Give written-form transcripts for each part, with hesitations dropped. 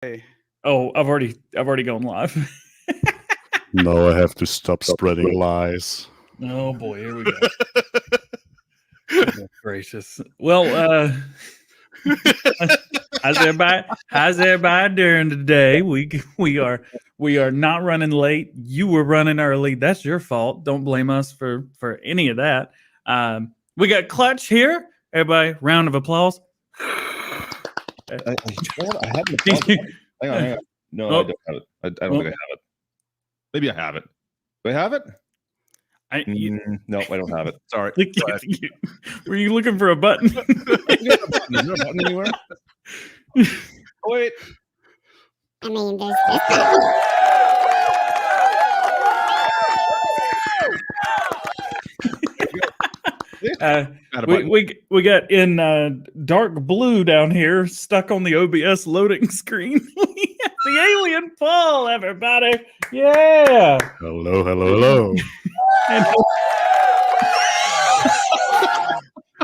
Hey. Oh, I've already gone live. No, I have to stop spreading lies. Oh boy, here we go. Goodness gracious. Well, how's everybody doing today? We are not running late. You were running early. That's your fault. Don't blame us for any of that. We got Klutch here. Everybody, round of applause. I have the hang on. No, I don't have it. I don't think I have it. Maybe I have it. Do I have it? No, I don't have it. Sorry. Were you looking for a button? Is there a button anywhere? Oh, wait. I mean, there's this. We got in dark blue down here, stuck on the OBS loading screen. We have the alien Paul, everybody. Yeah. Hello.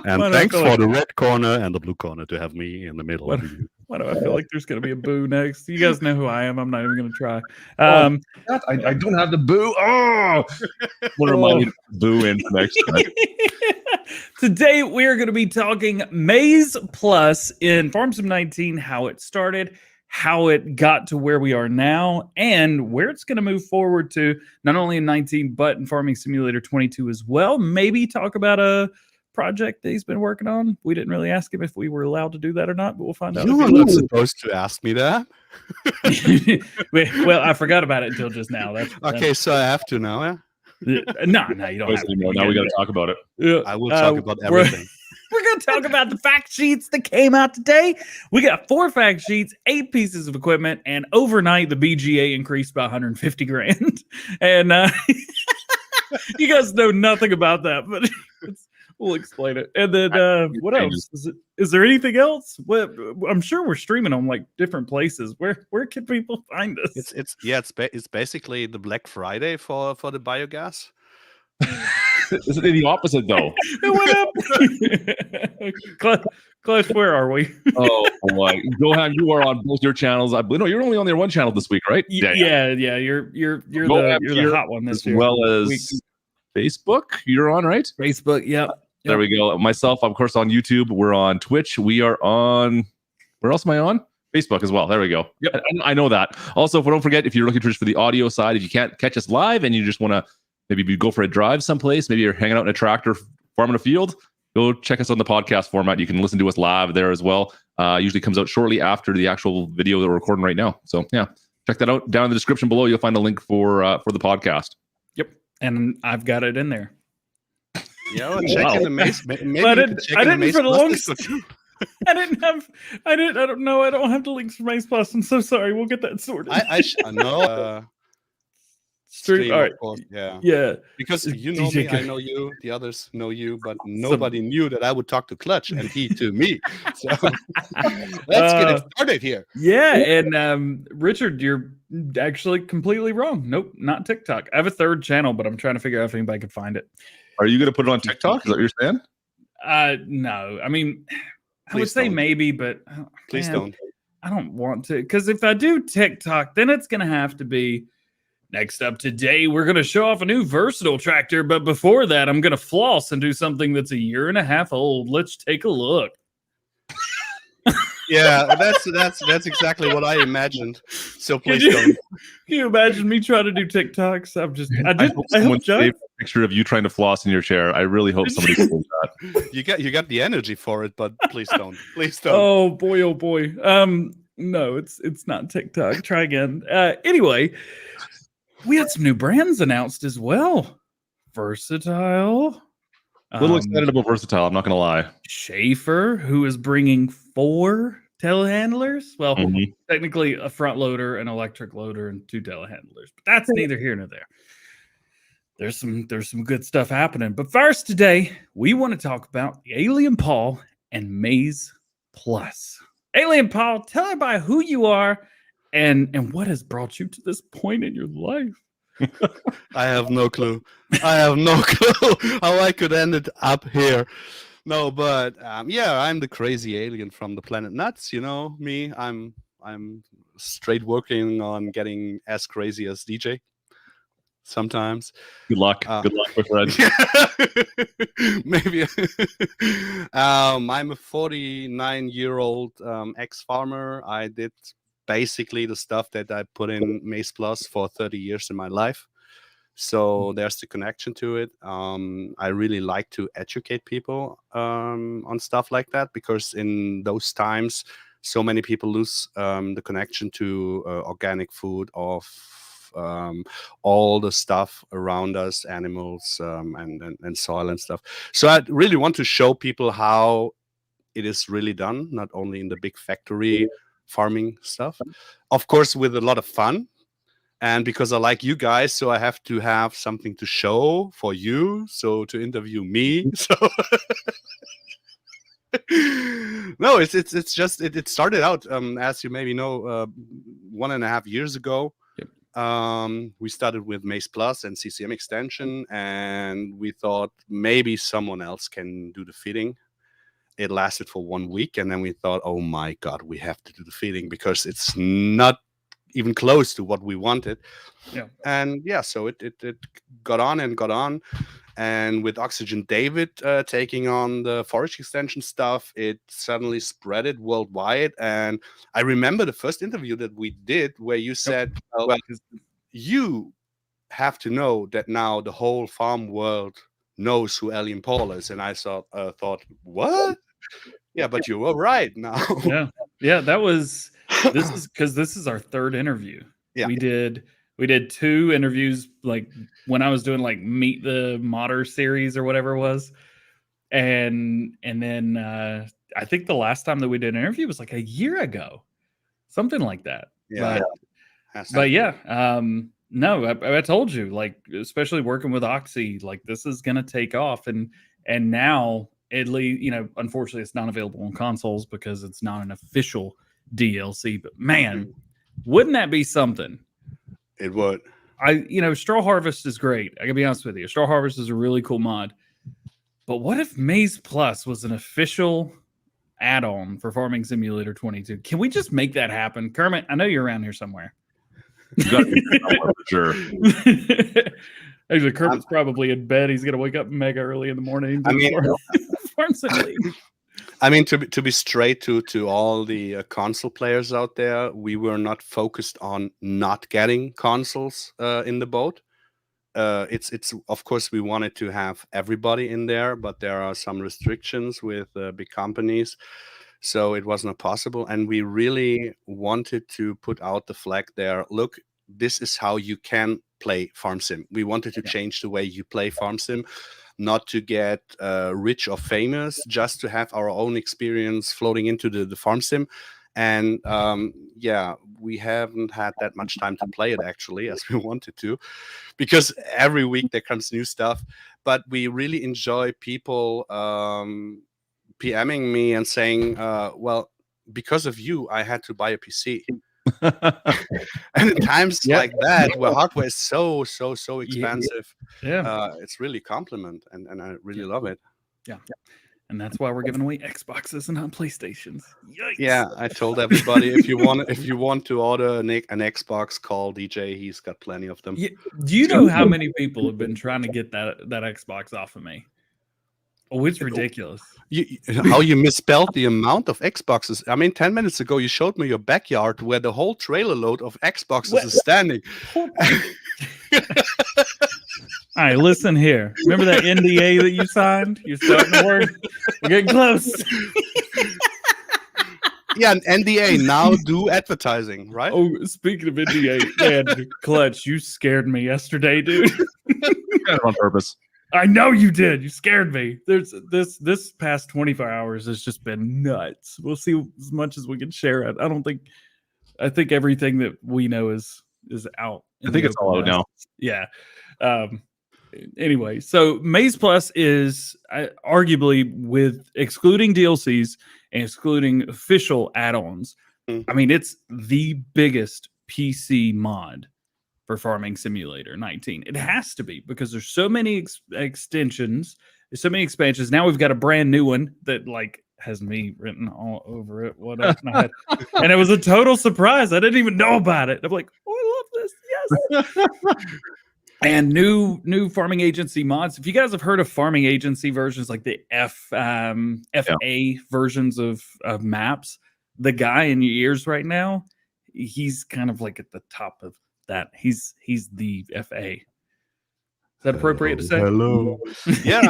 And thanks for the red corner and the blue corner to have me in the middle of you. Why do I feel like there's going to be a boo next? You guys know who I am. I'm not even going to try. I don't have the boo. Oh, what remind me to boo in for next time. Today we're going to be talking Maize Plus in FarmSim 19, how it started, how it got to where we are now, and where it's going to move forward to, not only in 19 but in Farming Simulator 22 as well. Maybe talk about a project that he's been working on. We didn't really ask him if we were allowed to do that or not, but we'll find out. You were not supposed to ask me that. Well, I forgot about it until just now. Okay, so I have to now, yeah? No, you don't have to. Now we got to talk about it. Yeah. I will talk about everything. We're going to talk about the fact sheets that came out today. We got 4 fact sheets, 8 pieces of equipment, and overnight the BGA increased by 150 grand. And you guys know nothing about that, but we'll explain it. And then what else? Is there anything else? Well, I'm sure we're streaming on like different places. Where can people find us? It's basically the Black Friday for the biogas. Isn't it the opposite though? What up? Clutch, where are we? Oh boy, GjGoHam, you are on both your channels. I believe. No, you're only on their one channel this week, right? Yeah. You're the hot one this as year. Well as Facebook, you're on, right? Facebook, yep. There we go. Myself, of course, on YouTube. We're on Twitch. We are on. Where else am I on? Facebook as well. There we go. Yep, I know that. Also, don't forget, if you're looking for the audio side, if you can't catch us live and you just want to maybe go for a drive someplace, maybe you're hanging out in a tractor, farming a field, go check us on the podcast format. You can listen to us live there as well. Usually comes out shortly after the actual video that we're recording right now. So yeah, check that out. Down in the description below, you'll find a link for the podcast. Yep, and I've got it in there. Yeah, well, check in the Maize. I didn't for the longest. I don't know. I don't have the links for Maize Plus. I'm so sorry. We'll get that sorted. I know. Stream, all right. Of course. Yeah. Because you know me, I know you. The others know you, but nobody knew that I would talk to Klutch and he to me. So let's get it started here. Yeah, and Richard, you're actually completely wrong. Nope, not TikTok. I have a third channel, but I'm trying to figure out if anybody could find it. Are you going to put it on TikTok? Is that what you're saying? No. I mean, I would Please don't. say maybe, but Please don't. I don't want to, because if I do TikTok, then it's going to have to be next up today. We're going to show off a new versatile tractor, but before that, I'm going to floss and do something that's 1.5 years old. Let's take a look. Yeah, that's exactly what I imagined. So please don't. Can you imagine me trying to do TikToks? I hope saved a picture of you trying to floss in your chair. I really hope somebody does that. You got the energy for it, but please don't. Please don't. Oh boy. No, it's not TikTok. Try again. Anyway, we had some new brands announced as well. Versatile. A little excited about Versatile, I'm not going to lie. Schaefer, who is bringing 4 telehandlers. Well, technically a front loader, an electric loader, and 2 telehandlers. But that's neither here nor there. There's some good stuff happening. But first today, we want to talk about the Alien Paul and Maize Plus. Alien Paul, tell everybody who you are and what has brought you to this point in your life. I have no clue. How I could end it up here. No, but yeah, I'm the crazy alien from the planet Nuts. You know me. I'm straight working on getting as crazy as DJ. Sometimes. Good luck. Good luck with that. Maybe. I'm a 49-year-old ex-farmer. I did basically the stuff that I put in Maize Plus for 30 years in my life. So there's the connection to it. I really like to educate people on stuff like that, because in those times, so many people lose the connection to organic food, of all the stuff around us, animals and soil and stuff. So I really want to show people how it is really done, not only in the big factory farming stuff, of course, with a lot of fun. And because I like you guys, so I have to have something to show for you, so to interview me. So no, it's just it started out as you maybe know 1.5 years ago. We started with Maize Plus and CCM extension, and we thought maybe someone else can do the fitting. It lasted for 1 week, and then we thought, oh my God, we have to do the fitting because it's not even close to what we wanted. Yeah. And yeah, so it got on and got on. And with Oxygen David taking on the forage extension stuff, it suddenly spread it worldwide. And I remember the first interview that we did where you said, well, you have to know that now the whole farm world knows who Alien Paul is. And I thought, what? Yeah, but you were right now. Yeah, that was, this is our third interview. Yeah. We did 2 interviews, like when I was doing like Meet the Modder series or whatever it was. And then I think the last time that we did an interview was like a year ago, something like that. Yeah. But yeah, no, I told you, like, especially working with Oxy, like this is going to take off. And now, at least, you know, unfortunately it's not available on consoles because it's not an official DLC, but man, wouldn't that be something? It would. Straw Harvest is great. I gotta be honest with you. Straw Harvest is a really cool mod. But what if Maize Plus was an official add-on for Farming Simulator 22? Can we just make that happen? Kermit, I know you're around here somewhere. Sure. Actually, Kermit's probably in bed. He's gonna wake up mega early in the morning. I mean, to be straight to all the console players out there, we were not focused on not getting consoles in the boat. It's of course we wanted to have everybody in there, but there are some restrictions with big companies, so it was not possible. And we really wanted to put out the flag there. Look, this is how you can play farm sim. We wanted to change the way you play farm sim, not to get rich or famous, just to have our own experience floating into the farm sim. And yeah, we haven't had that much time to play it actually as we wanted to, because every week there comes new stuff. But we really enjoy people PMing me and saying, well, because of you, I had to buy a PC. And in times like that, where hardware is so expensive, it's really a compliment, and I really love it. Yeah. And that's why we're giving away Xboxes and not PlayStations. Yikes. Yeah, I told everybody if you want to order an Xbox, call DJ. He's got plenty of them. Yeah. Do you know how many people have been trying to get that Xbox off of me? Oh, it's ridiculous. How you misspelled the amount of Xboxes. I mean, 10 minutes ago, you showed me your backyard where the whole trailer load of Xboxes is standing. All right, listen here. Remember that NDA that you signed? You're starting to work. We're getting close. Yeah, an NDA. Now do advertising, right? Oh, speaking of NDA, man, Klutch, you scared me yesterday, dude. On purpose. I know you did. You scared me. There's this past 24 hours has just been nuts. We'll see as much as we can share. I think everything that we know is out. I think it's all out now. Yeah. Anyway, so Maize Plus is arguably, with excluding DLCs and excluding official add-ons, I mean, it's the biggest PC mod for Farming Simulator 19. It has to be, because there's so many extensions, there's so many expansions. Now we've got a brand new one that, like, has me written all over it. What up? And it was a total surprise. I didn't even know about it. I'm like, oh, I love this. Yes. And new farming agency mods. If you guys have heard of farming agency versions, like the FA versions of maps, the guy in your ears right now, he's kind of like at the top of that. He's the FA. Is that appropriate to say? Hello. Yeah,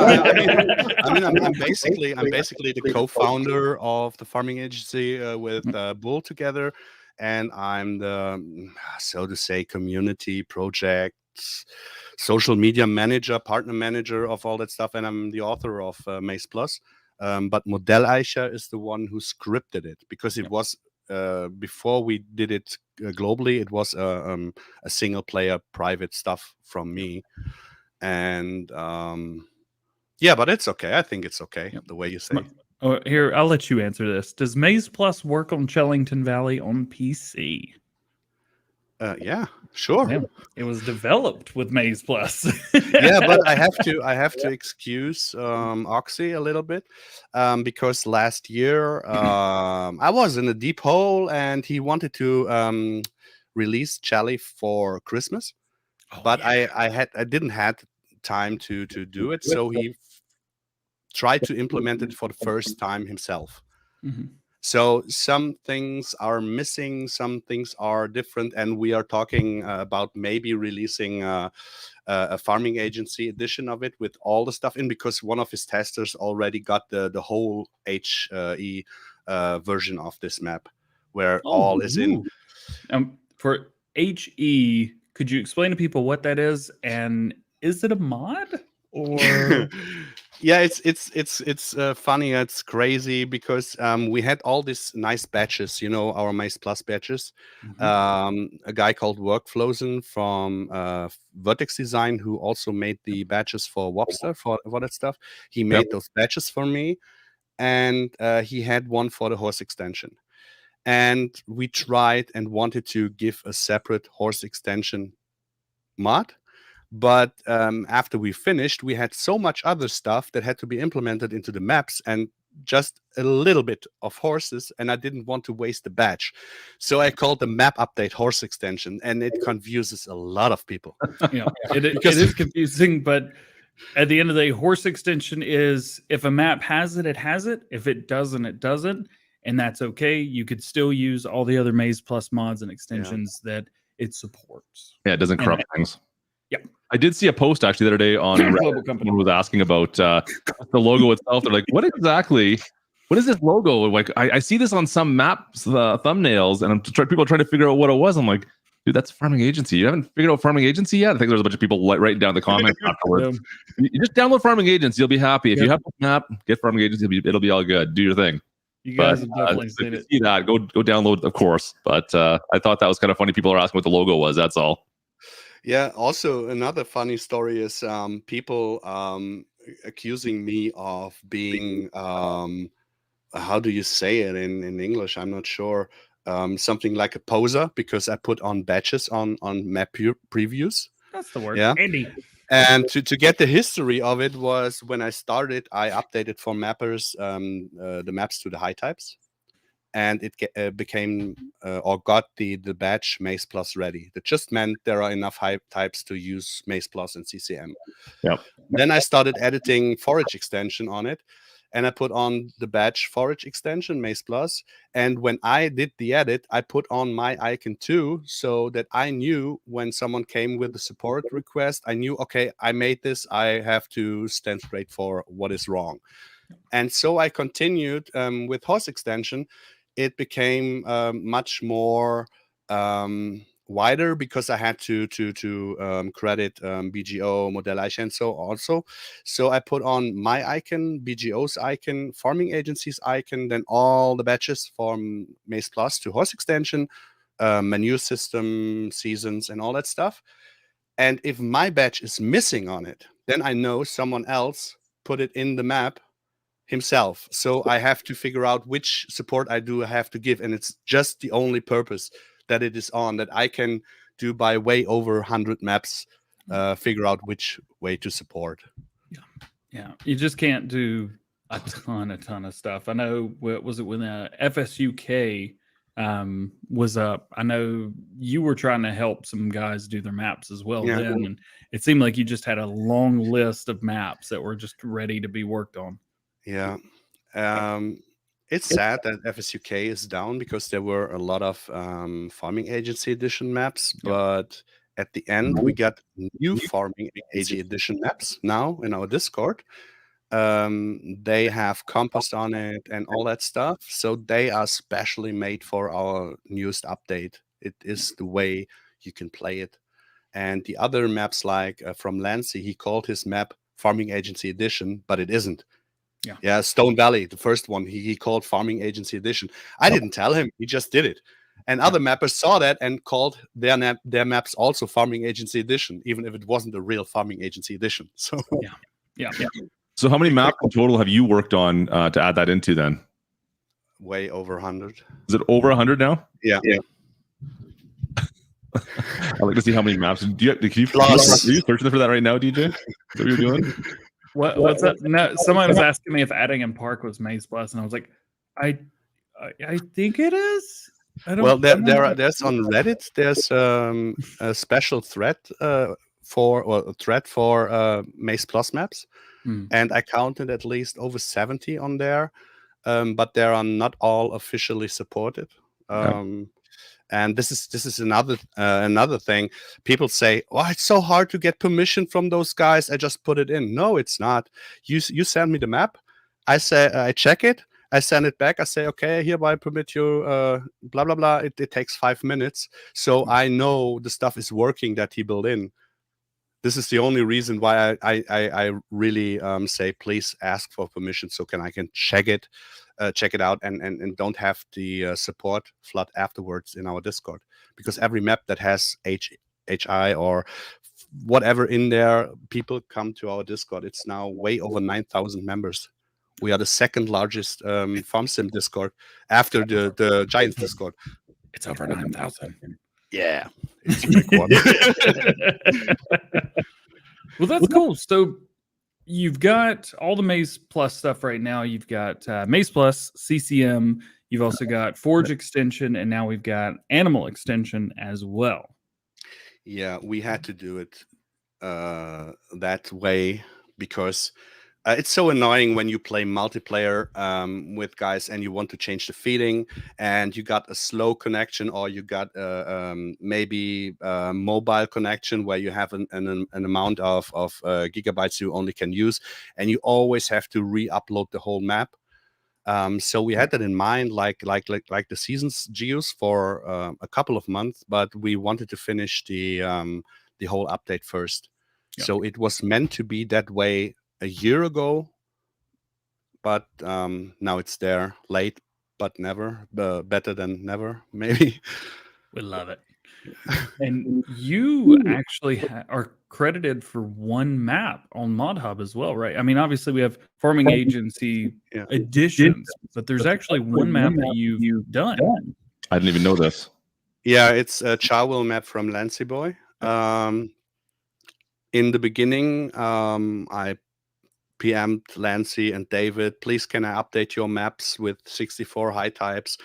I'm basically the co-founder of the farming agency with Bull together, and I'm the, so to say, community projects, social media manager, partner manager of all that stuff, and I'm the author of Maize Plus. But Modell Aisha is the one who scripted it, because it was before we did it globally, it was a single player private stuff from me. And yeah, but it's okay. I think it's okay the way you say. Oh, here, I'll let you answer this. Does Maize Plus work on Chellington Valley on PC? Yeah, sure. Yeah, it was developed with Maize Plus. Yeah, but I have to excuse Oxy a little bit, because last year I was in a deep hole, and he wanted to release Jelly for Christmas. But I didn't have time to do it, so he tried to implement it for the first time himself. Mm-hmm. So some things are missing, some things are different, and we are talking about maybe releasing a farming agency edition of it with all the stuff in, because one of his testers already got the whole HE version of this map, where all is in. For HE, could you explain to people what that is, and is it a mod or? Yeah, it's funny. It's crazy because we had all these nice batches, our Maize Plus batches. Mm-hmm. A guy called Workflozen from Vertex Design, who also made the batches for Wobster for that stuff. He made those batches for me, and he had one for the horse extension. And we tried and wanted to give a separate horse extension mod. But after we finished, we had so much other stuff that had to be implemented into the maps, and just a little bit of horses, and I didn't want to waste the batch. So I called the map update horse extension, and it confuses a lot of people. Yeah, it is confusing, but at the end of the day, horse extension is, if a map has it, it has it. If it doesn't, it doesn't. And that's okay. You could still use all the other Maize Plus mods and extensions that it supports. Yeah, it doesn't corrupt things. Yeah. I did see a post actually the other day on Reddit. Someone was asking about the logo itself. They're like, what is this logo? Like, I see this on some maps, thumbnails, and people are trying to figure out what it was. I'm like, dude, that's farming agency. You haven't figured out farming agency yet? I think there's a bunch of people writing down the comments afterwards. You just download farming agency. You'll be happy. If you have a map, get farming agency. It'll be all good. Do your thing. You guys have definitely seen it. See that? Go download, of course. But I thought that was kind of funny. People are asking what the logo was. That's all. Yeah. Also, another funny story is people accusing me of being how do you say it in English? I'm not sure. Something like a poser, because I put on batches on map previews. That's the word. Yeah. Andy. And to get the history of it was, when I started, I updated for mappers the maps to the high types, and it became or got the batch Maize Plus ready. That just meant there are enough high types to use Maize Plus and CCM. Yep. Then I started editing forage extension on it, and I put on the batch forage extension Maize Plus. And when I did the edit, I put on my icon too, so that I knew when someone came with a support request, I knew, okay, I made this, I have to stand straight for what is wrong. And so I continued with horse extension. It became much more wider, because I had to credit BGO, Modell Aisha, and so also. So I put on my icon, BGO's icon, farming agency's icon, then all the batches from Maize Plus to horse extension, menu system, seasons, and all that stuff. And if my batch is missing on it, then I know someone else put it in the map himself. So I have to figure out which support I have to give, and it's just the only purpose that it is on, that I can do by way over 100 maps, figure out which way to support. Yeah. You just can't do a ton of stuff. I know, what was it when FSUK was up? I know you were trying to help some guys do their maps as well then, and it seemed like you just had a long list of maps that were just ready to be worked on. Yeah. It's sad that FSUK is down because there were a lot of Farming Agency Edition maps, but at the end we got new Farming Agency Edition maps now in our Discord. They have compost on it and all that stuff, so they are specially made for our newest update. It is the way you can play it. And the other maps, like from Lancy, he called his map Farming Agency Edition, but it isn't. Yeah, Stone Valley, the first one, he called Farming Agency Edition. I didn't tell him, he just did it. And other mappers saw that and called their maps also Farming Agency Edition, even if it wasn't a real Farming Agency Edition. So yeah. So how many maps in total have you worked on to add that into then? Way over 100. Is it over 100 now? Yeah. I'd like to see how many maps. Are you searching for that right now, DJ? Is that what you're doing? What's up? No, someone was asking me if adding in Park was Maize Plus, and I was like, I think it is. There's on Reddit. There's a special thread for Maize Plus maps, and I counted at least over 70 on there, but they are not all officially supported. And this is another thing. People say, "Oh, it's so hard to get permission from those guys. I just put it in." No, it's not. You send me the map. I say I check it. I send it back. I say, "Okay, hereby permit you." Blah blah blah. It takes 5 minutes, so I know the stuff is working that he built in. This is the only reason why I really say please ask for permission so I can check it out and don't have the support flood afterwards in our Discord, because every map that has HI or whatever in there, people come to our Discord. It's now way over 9,000 members. We are the second largest farm sim Discord after the Giants Discord. It's over 9,000. Yeah, it's a big one. Well, that's cool. So you've got all the Maize Plus stuff right now. You've got Maize Plus, CCM. You've also got Forge extension, and now we've got Animal extension as well. Yeah, we had to do it that way because it's so annoying when you play multiplayer with guys and you want to change the feeding and you got a slow connection, or you got maybe a mobile connection where you have an amount of gigabytes you only can use, and you always have to re-upload the whole map. So we had that in mind, like the season's geos for a couple of months, but we wanted to finish the whole update first. Yeah. So it was meant to be that way a year ago, but now it's there. Late but never, better than never, maybe. We love it. And you actually are credited for one map on ModHub as well, right? I mean, obviously we have Farming Agency editions, but there's actually one map that you've done. I didn't even know this. Yeah, it's a Charwell map from Lancy Boy. In the beginning, I PM'd Lancy and David, please can I update your maps with 64 high types?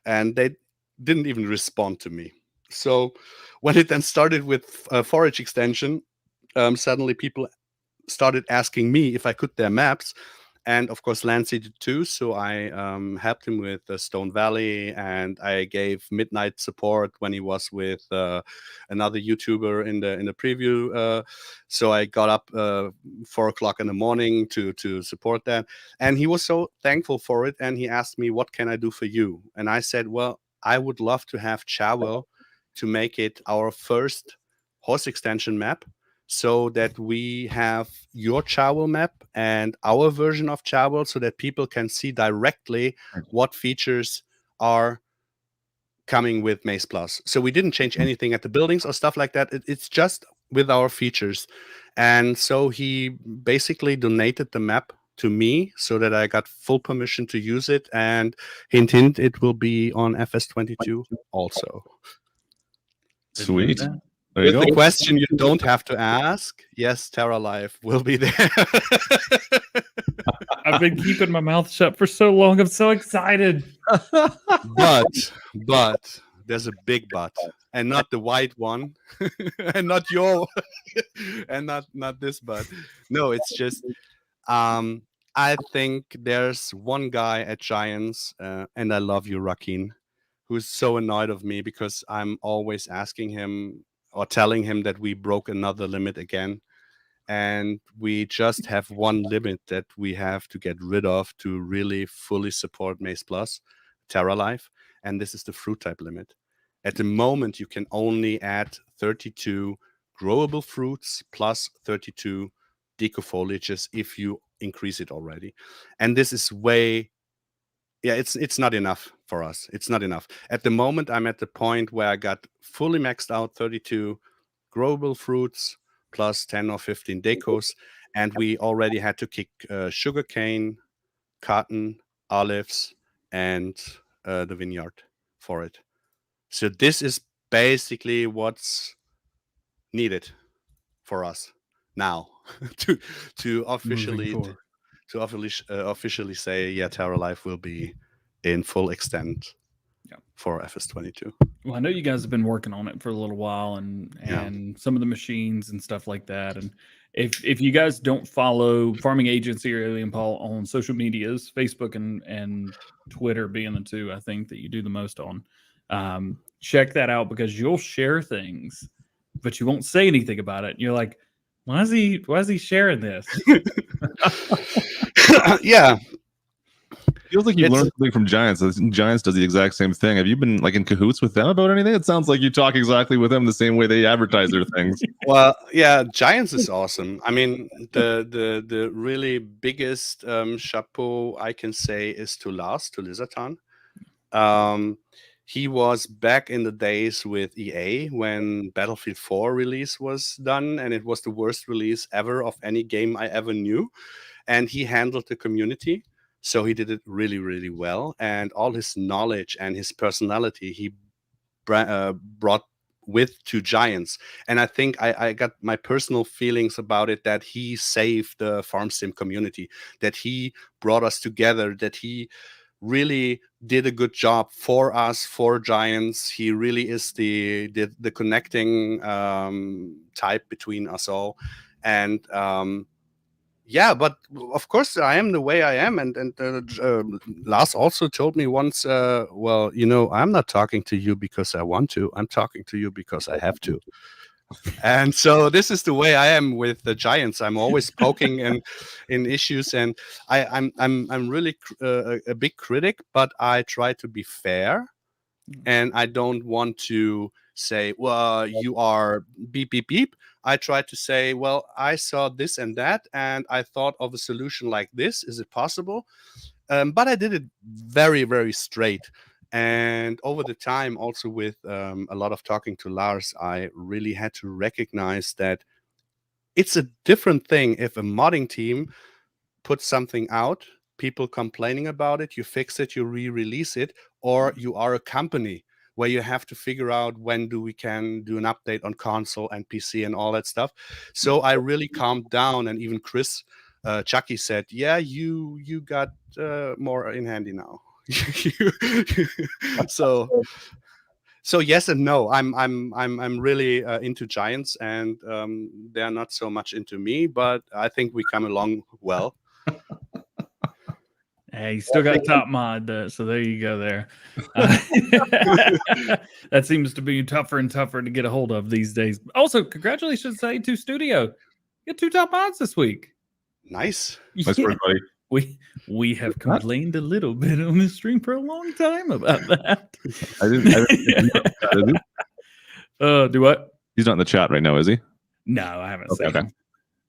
And they didn't even respond to me. So when it then started with Forage extension, suddenly people started asking me if I could their maps. And of course, Lancy did too. So I helped him with Stone Valley, and I gave midnight support when he was with another YouTuber in the preview. So I got up 4 o'clock in the morning to support that. And he was so thankful for it. And he asked me, what can I do for you? And I said, well, I would love to have Charwell to make it our first horse extension map, so that we have your Charwell map and our version of Charwell, so that people can see directly what features are coming with Maize Plus. So we didn't change anything at the buildings or stuff like that. It's just with our features. And so he basically donated the map to me so that I got full permission to use it. And hint, hint, it will be on FS22 also. Sweet. There you With go. the question you don't have to ask, yes, Terra Life will be there. I've been keeping my mouth shut for so long. I'm so excited. but there's a big but, and not the white one, and not your, and not this but. No, it's just I think there's one guy at Giants, and I love you, Rakin, who's so annoyed of me because I'm always asking him or telling him that we broke another limit again. And we just have one limit that we have to get rid of to really fully support Maize Plus, Terra Life, and this is the fruit type limit. At the moment, you can only add 32 growable fruits plus 32 decofoliages if you increase it already. And this is it's not enough for us. It's not enough. At the moment, I'm at the point where I got fully maxed out 32 growable fruits plus 10 or 15 decos, and we already had to kick sugarcane, cotton, olives, and the vineyard for it. So this is basically what's needed for us now to officially officially say, yeah, Terra Life will be in full extent for FS22. Well, I know you guys have been working on it for a little while, and some of the machines and stuff like that. And if you guys don't follow Farming Agency or Alien Paul on social medias, Facebook and Twitter being the two I think that you do the most on, check that out because you'll share things, but you won't say anything about it. And you're like, why is he sharing this? Yeah. Feels like you learned something from Giants. Giants does the exact same thing. Have you been like in cahoots with them about anything? It sounds like you talk exactly with them the same way they advertise their things. Well, yeah, Giants is awesome. I mean, the really biggest chapeau I can say is to Lars, to Lizartan. He was back in the days with EA when Battlefield 4 release was done, and it was the worst release ever of any game I ever knew. And he handled the community. So he did it really, really well. And all his knowledge and his personality he brought with to Giants. And I think I got my personal feelings about it, that he saved the farm sim community, that he brought us together, that he really did a good job for us, for Giants. He really is the connecting type between us all. And yeah, but of course I am the way I am, and Lars also told me once, well, you know, I'm not talking to you because I want to. I'm talking to you because I have to. And so this is the way I am with the Giants. I'm always poking in issues, and I'm really a big critic, but I try to be fair, and I don't want to say, well, you are beep beep beep. I try to say, well, I saw this and that, and I thought of a solution like this. Is it possible? But I did it very, very straight. And over the time, also with a lot of talking to Lars, I really had to recognize that it's a different thing if a modding team puts something out, people complaining about it, you fix it, you re-release it, or you are a company where you have to figure out when we can do an update on console and PC and all that stuff. So I really calmed down, and even Chris Chucky said, yeah, you got more in handy now. So yes and no. I'm really into Giants, and they're not so much into me, but I think we come along well. Hey, you still got top mod, so there you go there. That seems to be tougher and tougher to get a hold of these days. Also, congratulations to A2 Studio. You got 2 top mods this week. Nice. Nice work, buddy. We have complained a little bit on the stream for a long time about that. I didn't Do what? He's not in the chat right now, is he? No, I haven't seen him.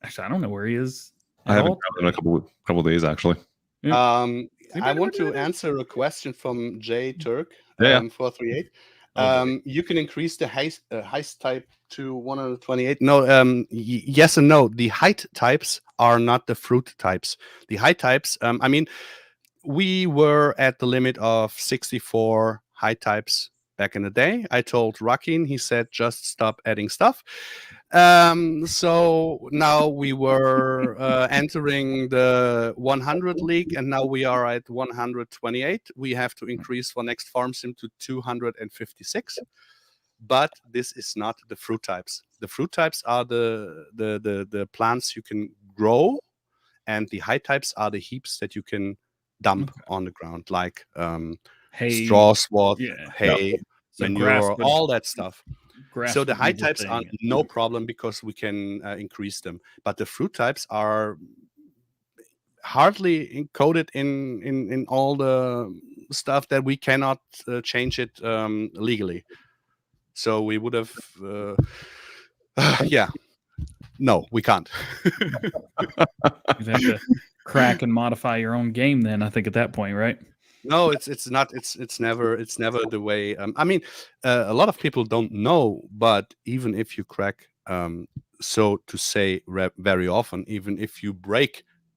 Actually, I don't know where he is. I haven't in a couple of days, actually. I want to answer a question from J Turk 438. You can increase the heist type to 128. No, yes and no. The height types are not the fruit types. The height types, I mean, we were at the limit of 64 height types back in the day. I told Rakin, he said, just stop adding stuff. So now we were entering the 100 league, and now we are at 128. We have to increase for next farm sim to 256. But this is not the fruit types. The fruit types are the plants you can grow, and the high types are the heaps that you can dump on the ground, like hay, straw swath, yeah. hay, So manure, all that stuff. Grass So the would high be the types thing. are no problem because we can increase them. But the fruit types are hardly encoded in all the stuff that we cannot change it legally. So we would have, yeah, no, we can't. You'd have to crack and modify your own game then, I think, at that point, right? No, it's not. It's never the way. I mean, a lot of people don't know, but even if you crack, so to say, very often, even if you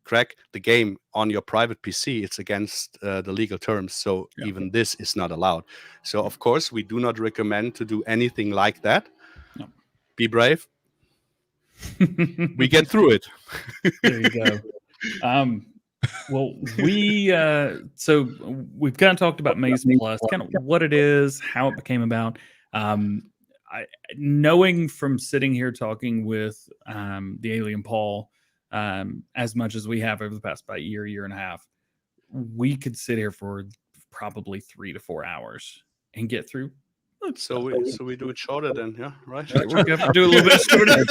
crack the game on your private PC, it's against the legal terms. So even this is not allowed. So of course, we do not recommend to do anything like that. No. Be brave. We get through it. There you go. Well, so we've kind of talked about Maize Plus, kind of what it is, how it became about. Knowing from sitting here talking with the Alien Paul as much as we have over the past about year and a half, we could sit here for probably 3 to 4 hours and get through. So we do it shorter then, yeah, right? We're going to have to do a little bit shorter.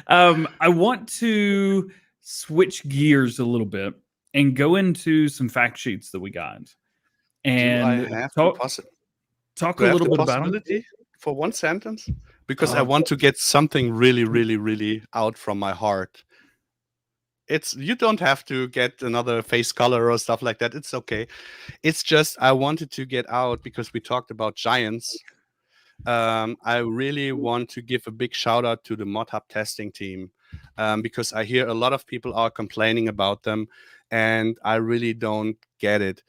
I want to switch gears a little bit and go into some fact sheets that we got, and talk a little bit about them. For one sentence, because I want to get something really, really, really out from my heart. You don't have to get another face color or stuff like that. It's okay. It's just I wanted to get out because we talked about giants. I really want to give a big shout out to the ModHub testing team. Because I hear a lot of people are complaining about them, and I really don't get it.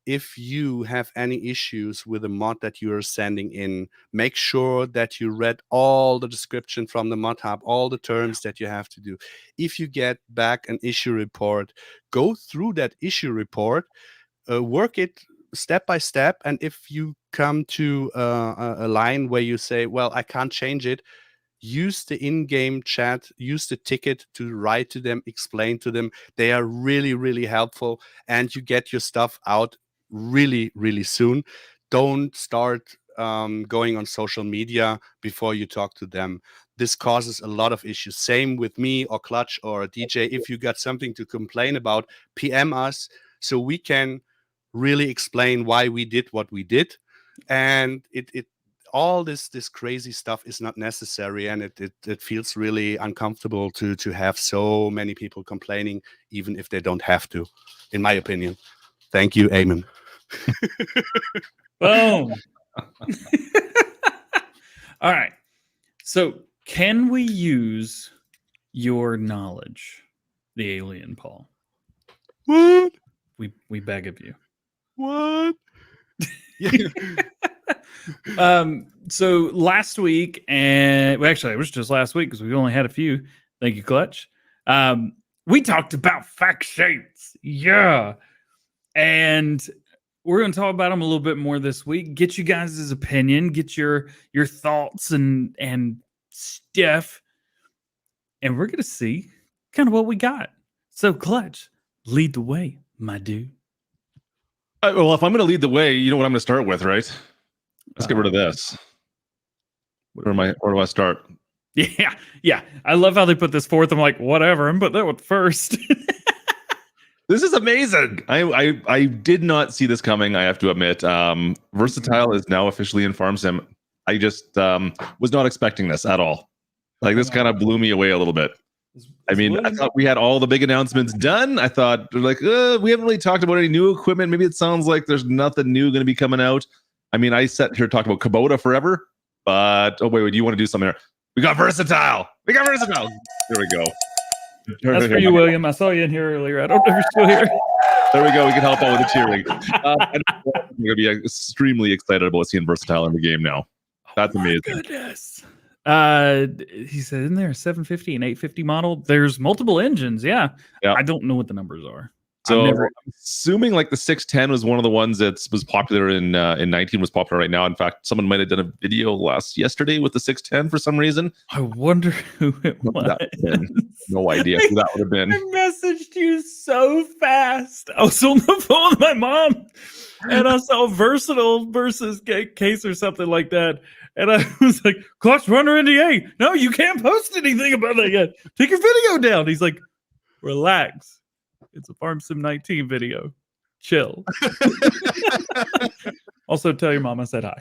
If you have any issues with a mod that you are sending in, make sure that you read all the description from the ModHub, all the terms that you have to do. If you get back an issue report, go through that issue report, work it step by step, and if you come to a line where you say, well, I can't change it, use the in-game chat, use the ticket to write to them, explain to them. They are really, really helpful, and you get your stuff out really, really soon. Don't start going on social media before you talk to them. This causes a lot of issues. Same with me or Klutch or DJ. If you got something to complain about, PM us so we can really explain why we did what we did. And all this crazy stuff is not necessary, and it feels really uncomfortable to have so many people complaining, even if they don't have to, in my opinion. Thank you, Eamon. Boom. All right. So can we use your knowledge, the Alien Paul? What? We beg of you. What? So last week, and well, actually it was just last week because we only had a few. Thank you, Klutch. We talked about fact sheets. Yeah. And we're going to talk about them a little bit more this week. Get you guys' opinion, get your thoughts and stuff. And we're going to see kind of what we got. So Klutch, lead the way, my dude. Well, if I'm going to lead the way, you know what I'm going to start with, right? Let's get rid of this. Where do I start? Yeah. I love how they put this forth. I'm like, whatever. I'm putting that one first. This is amazing. I did not see this coming, I have to admit. Versatile is now officially in Farm Sim. I just was not expecting this at all. Like, this kind of blew me away a little bit. I mean, I thought we had all the big announcements done. I thought, like, we haven't really talked about any new equipment. Maybe it sounds like there's nothing new going to be coming out. I mean, I sat here talking about Kubota forever, but oh wait, do you want to do something here? We got Versatile. There we go. That's for you, William. I saw you in here earlier. I don't know if you're still here. There we go. We can help out with the cheering. And I'm going to be extremely excited about seeing Versatile in the game now. That's amazing. Goodness. He said, isn't there a 750 and 850 model? There's multiple engines. Yeah. I don't know what the numbers are. So I'm assuming like the 610 was one of the ones that was popular in 19, was popular right now. In fact, someone might have done a video yesterday with the 610 for some reason. I wonder who it was. No idea who that would have been. I messaged you so fast. I was on the phone with my mom and I saw Versatile versus Case or something like that. And I was like, Klutch, run her NDA. No, you can't post anything about that yet. Take your video down. He's like, relax. It's a Farm Sim 19 video. Chill. Also, tell your mom I said hi.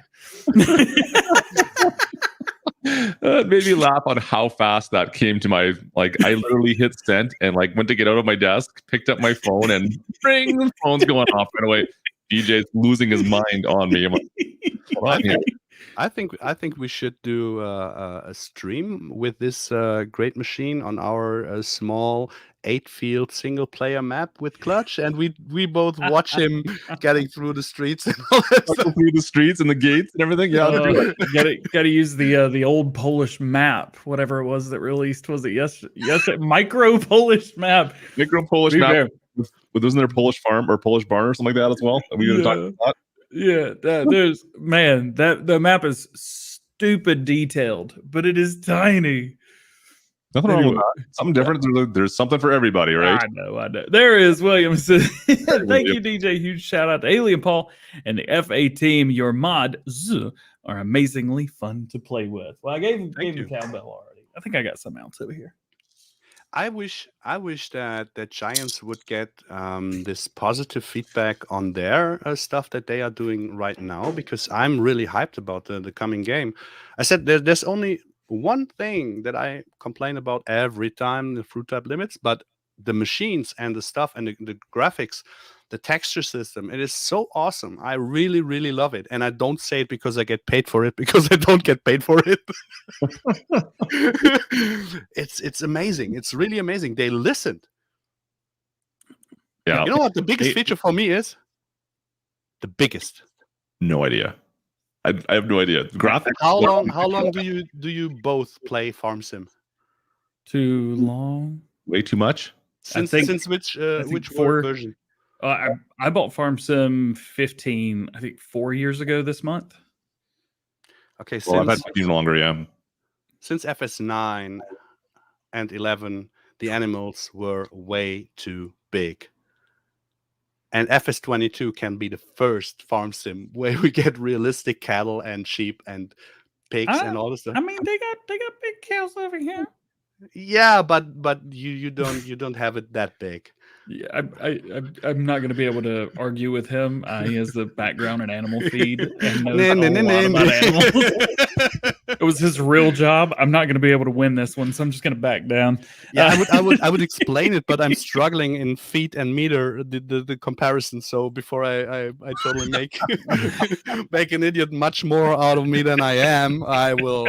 It made me laugh on how fast that came to my, like, I literally hit send and like went to get out of my desk, picked up my phone, and ring, the phone's going off right away. DJ's losing his mind on me. I'm like, hold on here. I think we should do a stream with this great machine on our small 8-field single-player map with Klutch, and we both watch him getting through the streets and all that stuff. Through the streets and the gates and everything. Yeah, gotta use the old Polish map, whatever it was that released. Was it yesterday? Micro Polish map. Micro Polish map. Wasn't there Polish farm or Polish barn or something like that as well? Are we going to talk about that? Yeah, the map is stupid detailed, but it is tiny. Nothing wrong with that. Something different. There's something for everybody, right? I know. There is William. Thank you, DJ. Huge shout out to Alien Paul and the FA team. Your mods are amazingly fun to play with. Well, I gave him cowbell already. I think I got some else over here. I wish that Giants would get this positive feedback on their stuff that they are doing right now, because I'm really hyped about the coming game. I said there's only one thing that I complain about every time, the fruit type limits, but the machines and the stuff and the graphics, the texture system, it is so awesome. I really, really love it. And I don't say it because I get paid for it, because I don't get paid for it. It's amazing. It's really amazing. They listened. Yeah. You know what the biggest feature for me is? The biggest. No idea. I have no idea. Graphics. How long do you both play Farm Sim? Too long. Way too much. Since which version? I bought Farm Sim 15, I think 4 years ago this month. Okay, well, I've had even longer, yeah. Since FS9 and 11, the animals were way too big. And FS22 can be the first farm sim where we get realistic cattle and sheep and pigs and all this stuff. I mean, they got big cows over here. Yeah, but you don't have it that big. Yeah, I'm not going to be able to argue with him. He has the background in animal feed and knows a lot about animals. It was his real job. I'm not going to be able to win this one, so I'm just going to back down. Yeah, I would explain it, but I'm struggling in feet and meter the comparison. So before I totally make an idiot much more out of me than I am, I will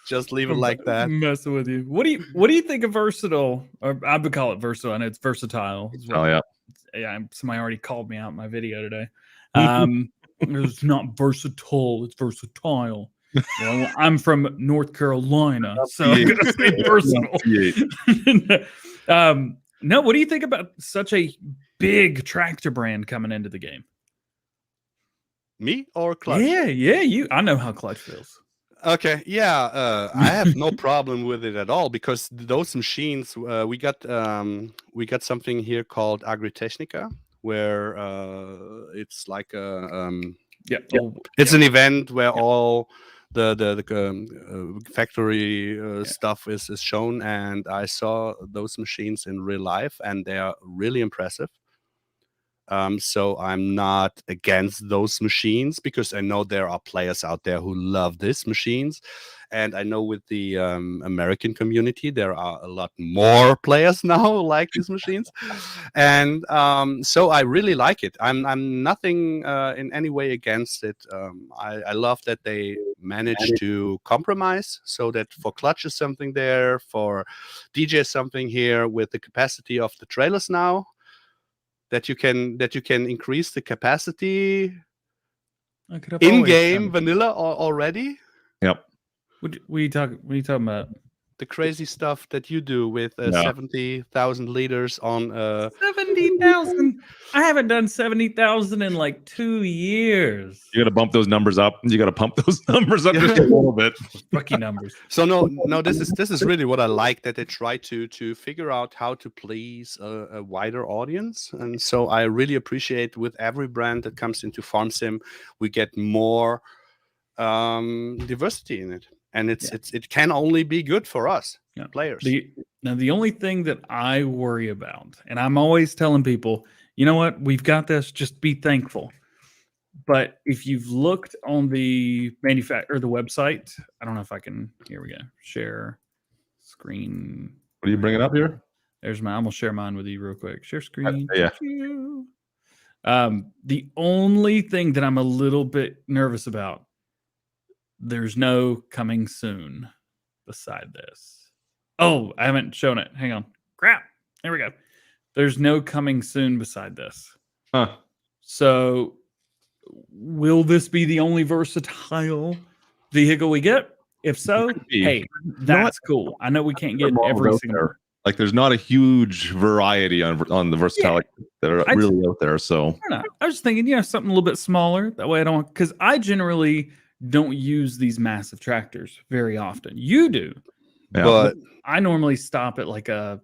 just leave it like that. Messing with you. What do you think of versatile? Or I would call it versatile, and it's versatile. Oh yeah. Yeah. Somebody already called me out in my video today. It's not versatile. It's versatile. Well, I'm from North Carolina, so I'm gonna say versatile. No, what do you think about such a big tractor brand coming into the game? Me or Klutch? Yeah. I know how Klutch feels. Okay, yeah, I have no problem with it at all, because those machines, we got something here called Agritechnica, where it's like it's an event where all the factory stuff is shown, and I saw those machines in real life, and they are really impressive. So I'm not against those machines, because I know there are players out there who love these machines. And I know with the American community, there are a lot more players now like these machines. And so I really like it. I'm nothing in any way against it. I love that they managed to compromise, so that for Klutch is something there, for DJ is something here with the capacity of the trailers now. that you can increase the capacity I could have in always game done vanilla already. Yep. What are you talking about? The crazy stuff that you do with Yeah. 70,000 liters on 70,000. I haven't done 70,000 in like 2 years. You got to bump those numbers up. You got to pump those numbers up just a little bit. Rookie numbers. So no, this is really what I like, that they try to figure out how to please a wider audience. And so I really appreciate, with every brand that comes into farm sim, we get more diversity in it, and it can only be good for us players. The only thing that I worry about, and I'm always telling people, you know what, we've got this, just be thankful. But if you've looked on the manufacturer, the website, I don't know if I can, here we go, share screen. What are you bringing up here? There's I'm gonna share mine with you real quick. Share screen. Yeah. The only thing that I'm a little bit nervous about, there's no coming soon beside this. Oh, I haven't shown it. Hang on. Crap. There we go. There's no coming soon beside this. Huh. So will this be the only versatile vehicle we get? If so, hey, that's cool. I know we can't get every single. Like, there's not a huge variety on the versatility that are really out there. So I was just thinking, something a little bit smaller. That way I don't, because I generally don't use these massive tractors very often. You do. Yeah. But I normally stop at like a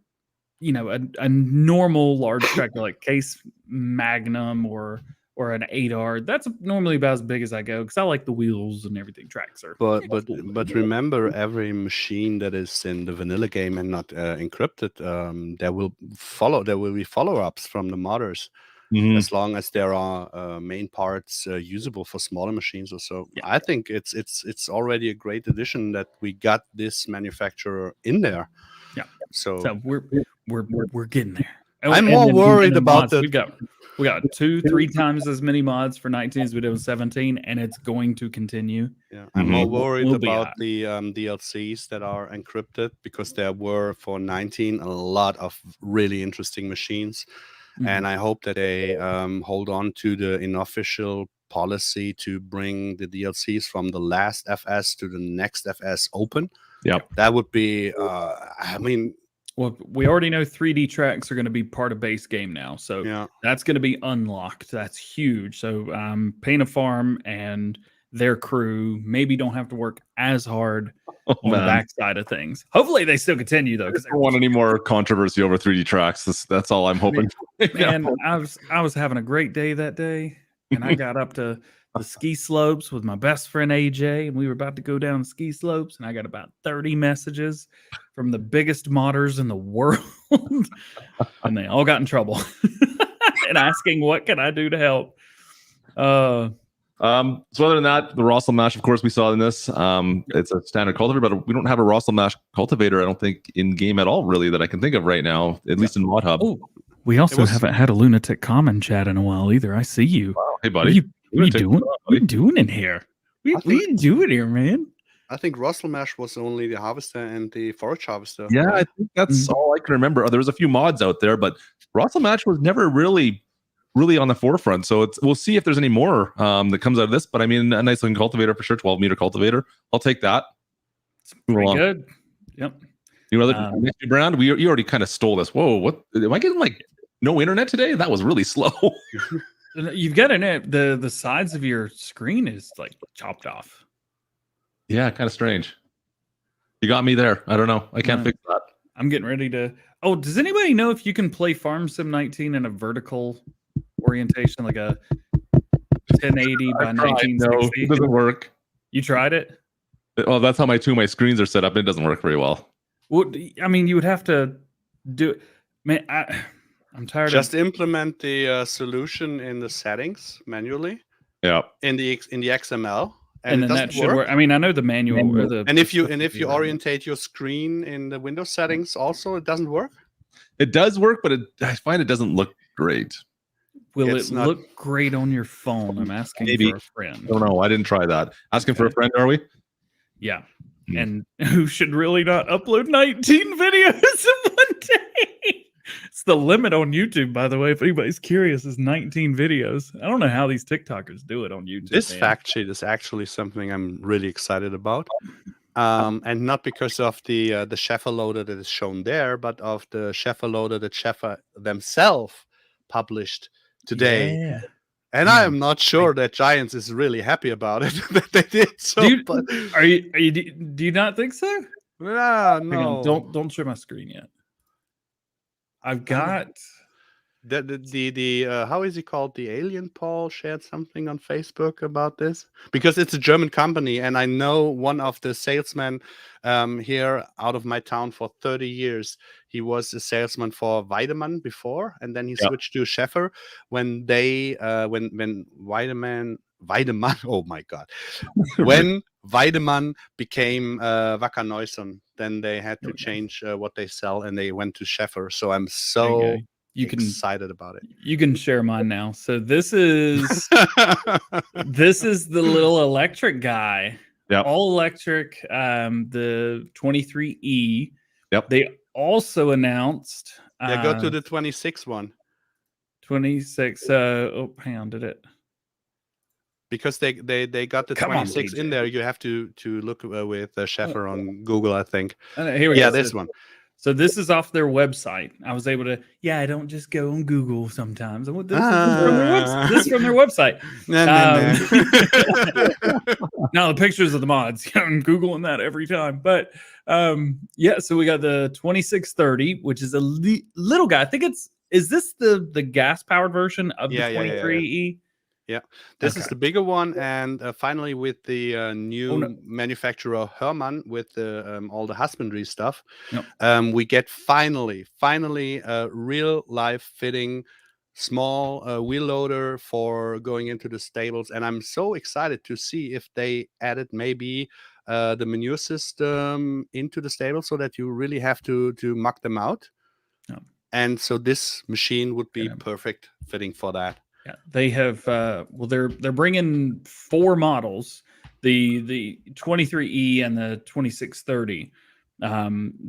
normal large tractor like Case Magnum or an 8R. That's normally about as big as I go, because I like the wheels and everything. Tracks are. But remember, every machine that is in the vanilla game and not encrypted, there will be follow-ups from the modders, as long as there are main parts usable for smaller machines or so. Yeah. I think it's already a great addition that we got this manufacturer in there. Yeah. So we're getting there. I'm more worried about the. We got 2-3 times as many mods for 19 as we did with 17, and it's going to continue. Yeah, I'm more worried about the DLCs that are encrypted, because there were for 19 a lot of really interesting machines, and I hope that they hold on to the unofficial policy to bring the DLCs from the last FS to the next FS open. Yep, that would be. I mean. Well, we already know 3D tracks are going to be part of base game now, so that's going to be unlocked. That's huge. So Paint a Farm and their crew maybe don't have to work as hard on the backside of things. Hopefully they still continue, though, because I don't want any more controversy over 3D tracks. That's all I'm hoping. Man, I was having a great day that day, and I got up to the ski slopes with my best friend AJ, and we were about to go down the ski slopes, and I got about 30 messages from the biggest modders in the world, and they all got in trouble and asking, what can I do to help? So other than that, the Rossel Mash, of course, we saw in this. It's a standard cultivator, but we don't have a Rossel Mash cultivator, I don't think, in game at all, really, that I can think of right now, at least in Mod Hub. Oh, we also haven't had a Lunatic Common chat in a while either. I see you. Wow. Hey, buddy. What are you doing? What are you doing in here? What are you doing here, man? I think Rossel Mash was only the harvester and the forage harvester. Yeah, I think that's all I can remember. There was a few mods out there, but Rossel Mash was never really on the forefront. So we'll see if there's any more that comes out of this. But I mean, a nice looking cultivator for sure, 12-meter cultivator. I'll take that. It's pretty good. Yep. You know, next brand, you already kind of stole this. Whoa, what am I getting, like no internet today? That was really slow. You've got the sides of your screen is like chopped off. Yeah, kind of strange. You got me there. I don't know. I can't fix that. I'm getting ready to. Oh, does anybody know if you can play Farm Sim 19 in a vertical orientation, like a 1080 by 1960? No, it doesn't work. You tried it? Oh, that's how my screens are set up. It doesn't work very well. Well, I mean, you would have to do it. Man, I'm tired. Just implement the solution in the settings manually. Yeah. In the XML. And then that should work. I mean, I know the manual. And if you orientate your screen in the Windows settings, also it doesn't work. It does work, but I find it doesn't look great. Will it look great on your phone? I'm asking for a friend. I don't know. I didn't try that. Asking for a friend, are we? Yeah. And who should really not upload 19 videos in one day? It's the limit on YouTube, by the way. If anybody's curious, is 19 videos. I don't know how these TikTokers do it on YouTube. This man. fact sheet is actually something I'm really excited about. And not because of the Scheffer loader that is shown there, but of the Scheffer loader that Scheffer themselves published today. Yeah. And I am not sure that Giants is really happy about it that they did so. Do you not think so? No. Don't share my screen yet. I've got the how is he called? The Alien Paul shared something on Facebook about this because it's a German company, and I know one of the salesmen here out of my town for 30 years. He was a salesman for Weidemann before, and then he switched to Scheffer when they when Weidemann, oh my god, when Weidemann became Wacker Neuson, then they had to change what they sell, and they went to Scheffer. So I'm so excited about it. You can share mine now. So this is this is the little electric guy. Yep. All electric, the 23E. Yep. They also announced go to the 26 one. 26. Oh, hang on, did it? Because they got the 26 in there. You have to look with Scheffer on Google, I think. Here we go. This one. So this is off their website. I was able to, I don't just go on Google sometimes. This is from their website. Now the pictures of the mods. I'm Googling that every time. But so we got the 2630, which is a little guy. I think is this the gas powered version of the 23E? Yeah, this is the bigger one, and finally with the new manufacturer Hermann with the all the husbandry stuff, we get finally a real life fitting small wheel loader for going into the stables, and I'm so excited to see if they added maybe the manure system into the stable so that you really have to muck them out, and so this machine would be perfect fitting for that. Yeah, they have. They're bringing 4 models: the 23E and the 2630.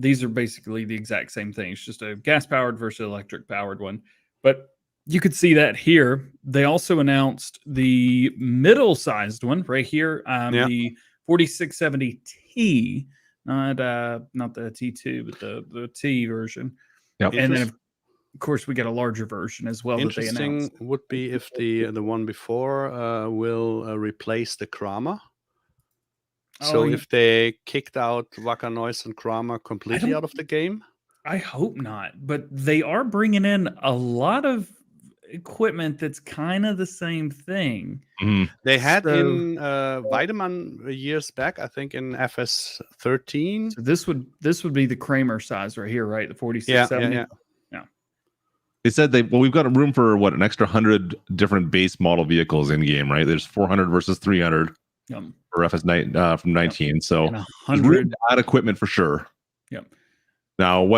These are basically the exact same thing. It's just a gas powered versus electric powered one. But you could see that here. They also announced the middle sized one right here. The 4670T, not the T2, but the T version. Yep. And then of course, we get a larger version as well. Interesting that they would be if the one before will replace the Kramer. So if they kicked out Wacker Neuson and Kramer completely out of the game, I hope not. But they are bringing in a lot of equipment that's kind of the same thing. Mm-hmm. They had in Weidemann years back, I think in FS13. So this would be the Kramer size right here, right? The 4670. Yeah. They said we've got room for an extra 100 different base model vehicles in game, right? There's 400 versus 300 for FS9 from 19. So there's room to add equipment for sure. Yep. Now,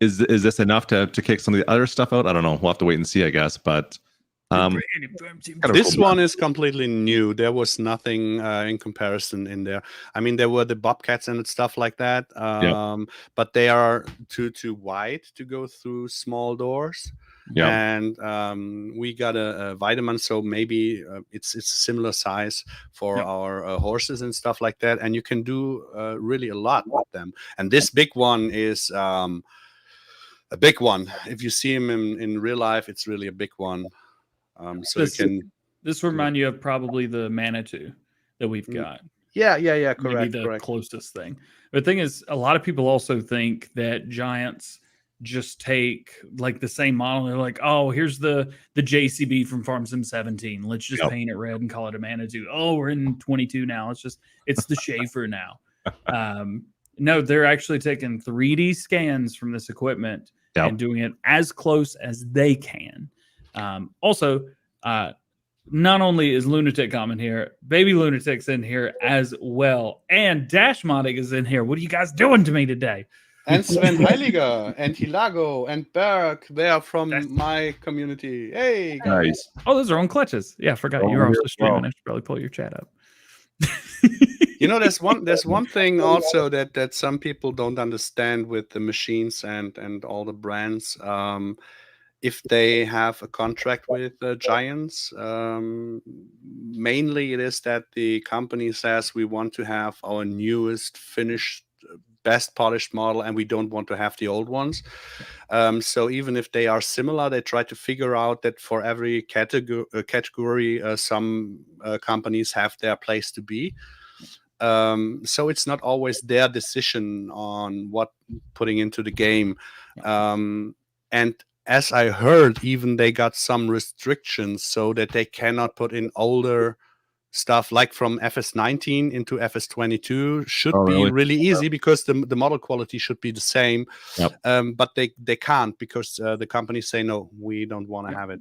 is this enough to kick some of the other stuff out? I don't know. We'll have to wait and see, I guess. But this one is completely new. There was nothing in comparison in there. I mean, there were the Bobcats and stuff like that, but they are too wide to go through small doors. Yeah, and we got a Weidemann, so maybe it's a similar size for our horses and stuff like that, and you can do really a lot with them. And this big one is a big one. If you see him in real life, it's really a big one. So this remind you of probably the Manitou that we've got. Yeah, correct. Maybe the closest thing. But the thing is, a lot of people also think that Giants just take like the same model. They're like, oh, here's the JCB from Farm Sim 17. Let's just paint it red and call it a Manitou. Oh, we're in 22 now. It's the Schaefer now. No, they're actually taking 3D scans from this equipment and doing it as close as they can. Also, not only is Lunatic in here, Baby Lunatic's in here as well, and Dash Modding is in here. What are you guys doing to me today? And Sven Heiliger and Hilago and Berg, they are from my community. Hey, nice. Oh, those are on Clutches. Yeah, I forgot you were also streaming. I should probably pull your chat up. there's one thing also that some people don't understand with the machines and all the brands. If they have a contract with giants, mainly it is that the company says we want to have our newest finished best polished model and we don't want to have the old ones. So even if they are similar, they try to figure out that for every category some companies have their place to be. So it's not always their decision on what putting into the game. And as I heard, even they got some restrictions so that they cannot put in older stuff like from FS19 into FS22 should be really easy because the model quality should be the same. But they can't because the companies say, no, we don't want to have it.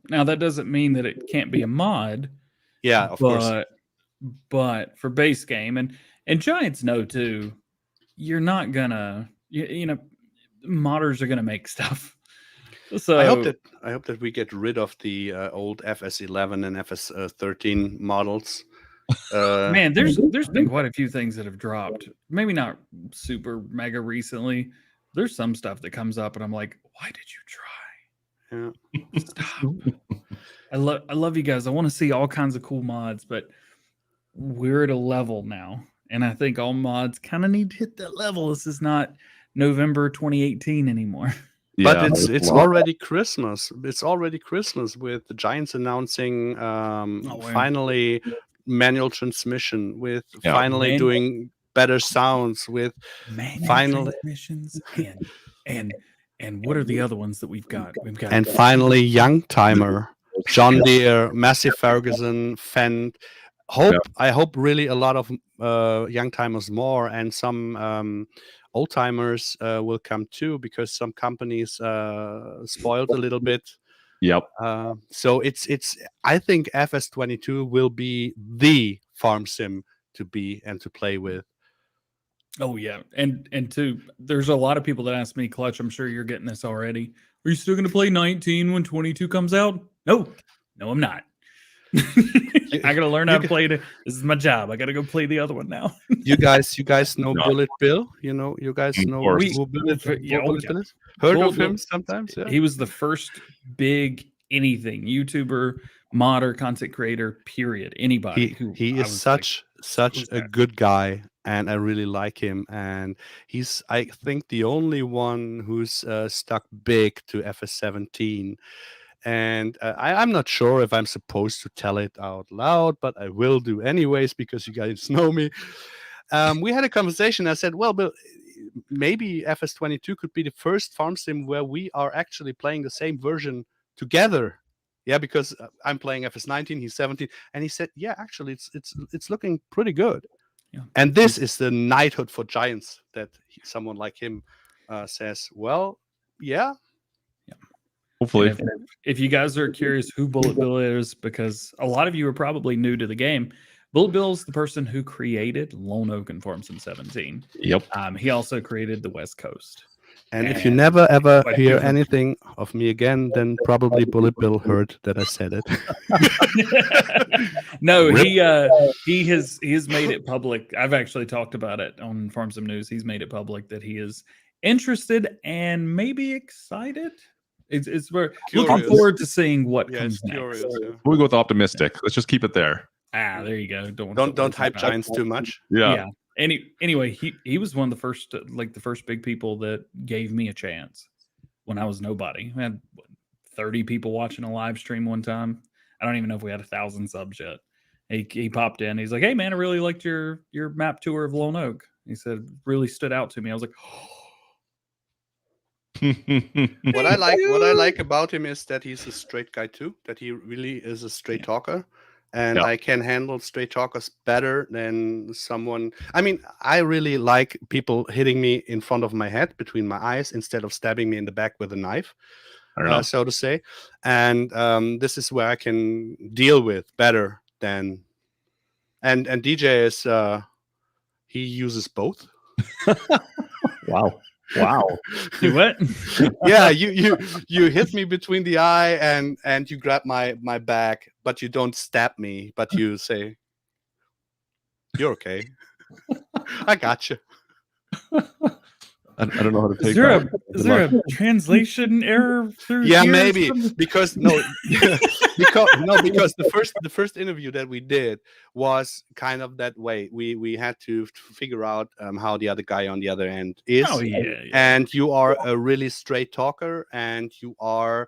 Now, that doesn't mean that it can't be a mod. Yeah, of course. But for base game, and Giants know too, you're not gonna, modders are gonna make stuff. So I hope that we get rid of the old FS11 and FS13 models. Man, there's been quite a few things that have dropped. Maybe not super mega recently. There's some stuff that comes up, and I'm like, why did you try? Yeah. Stop. I love you guys. I want to see all kinds of cool mods, but we're at a level now, and I think all mods kind of need to hit that level. This is not November 2018 anymore. But it's already Christmas. It's already Christmas with the Giants announcing finally manual transmission, with finally doing better sounds, with finally transmissions, and what are the other ones that we've got? And finally Young Timer, John Deere, Massey Ferguson, Fendt. I hope really a lot of young timers more, and some old timers will come too, because some companies spoiled a little bit. So it's I think FS22 will be the farm sim to be and to play with. Oh yeah, and too, there's a lot of people that ask me, Klutch, I'm sure you're getting this already. Are you still going to play 19 when 22 comes out? No, I'm not. I gotta learn how to play it. This is my job. I gotta go play the other one now. you guys know Bullet Bill? You guys know who Bullet Bill is? Heard of him sometimes? Yeah. He was the first big anything YouTuber, modder, content creator, period. Anybody. He is such a good guy, and I really like him. And he's, I think, the only one who's stuck big to FS17. And I'm not sure if I'm supposed to tell it out loud, but I will do anyways because you guys know me. We had a conversation. I said, well, Bill, maybe FS22 could be the first farm sim where we are actually playing the same version together. Yeah, because I'm playing FS19, he's 17, and he said, yeah, actually, it's looking pretty good. Yeah. And this is the knighthood for Giants that someone like him says, well, yeah. Hopefully. If you guys are curious who Bullet Bill is, because a lot of you are probably new to the game, Bullet Bill is the person who created Lone Oak and Farm Sim 17. Yep. He also created the West Coast. And if you never ever hear anything of me again, then probably Bullet Bill heard that I said it. No, he has made it public. I've actually talked about it on Farm Sim News. He's made it public that he is interested and maybe excited. We're looking forward to seeing what comes next. We'll go with optimistic. Let's just keep it there. There you go. Don't hype Giants too much. Yeah. Anyway, he was one of the first big people that gave me a chance when I was nobody. We had 30 people watching a live stream one time. I don't even know if we had 1,000 subs yet. He popped in. He's like, "Hey man, I really liked your map tour of Lone Oak." He said, "Really stood out to me." I was like, what I like about him is that he's a straight guy too, that he really is a straight talker, and I can handle straight talkers better than someone. I mean, I really like people hitting me in front of my head between my eyes instead of stabbing me in the back with a knife, so to say. And this is where I can deal with better than and DJ is he uses both. Wow. You what? Yeah, you hit me between the eye and you grab my back, but you don't stab me, but you say You're okay. I got you. I don't know how to take Is there that. is there a translation error through Yeah, here? maybe because because the first interview that we did was kind of that way. We had to figure out how the other guy on the other end is. Oh yeah. And you are a really straight talker, and you are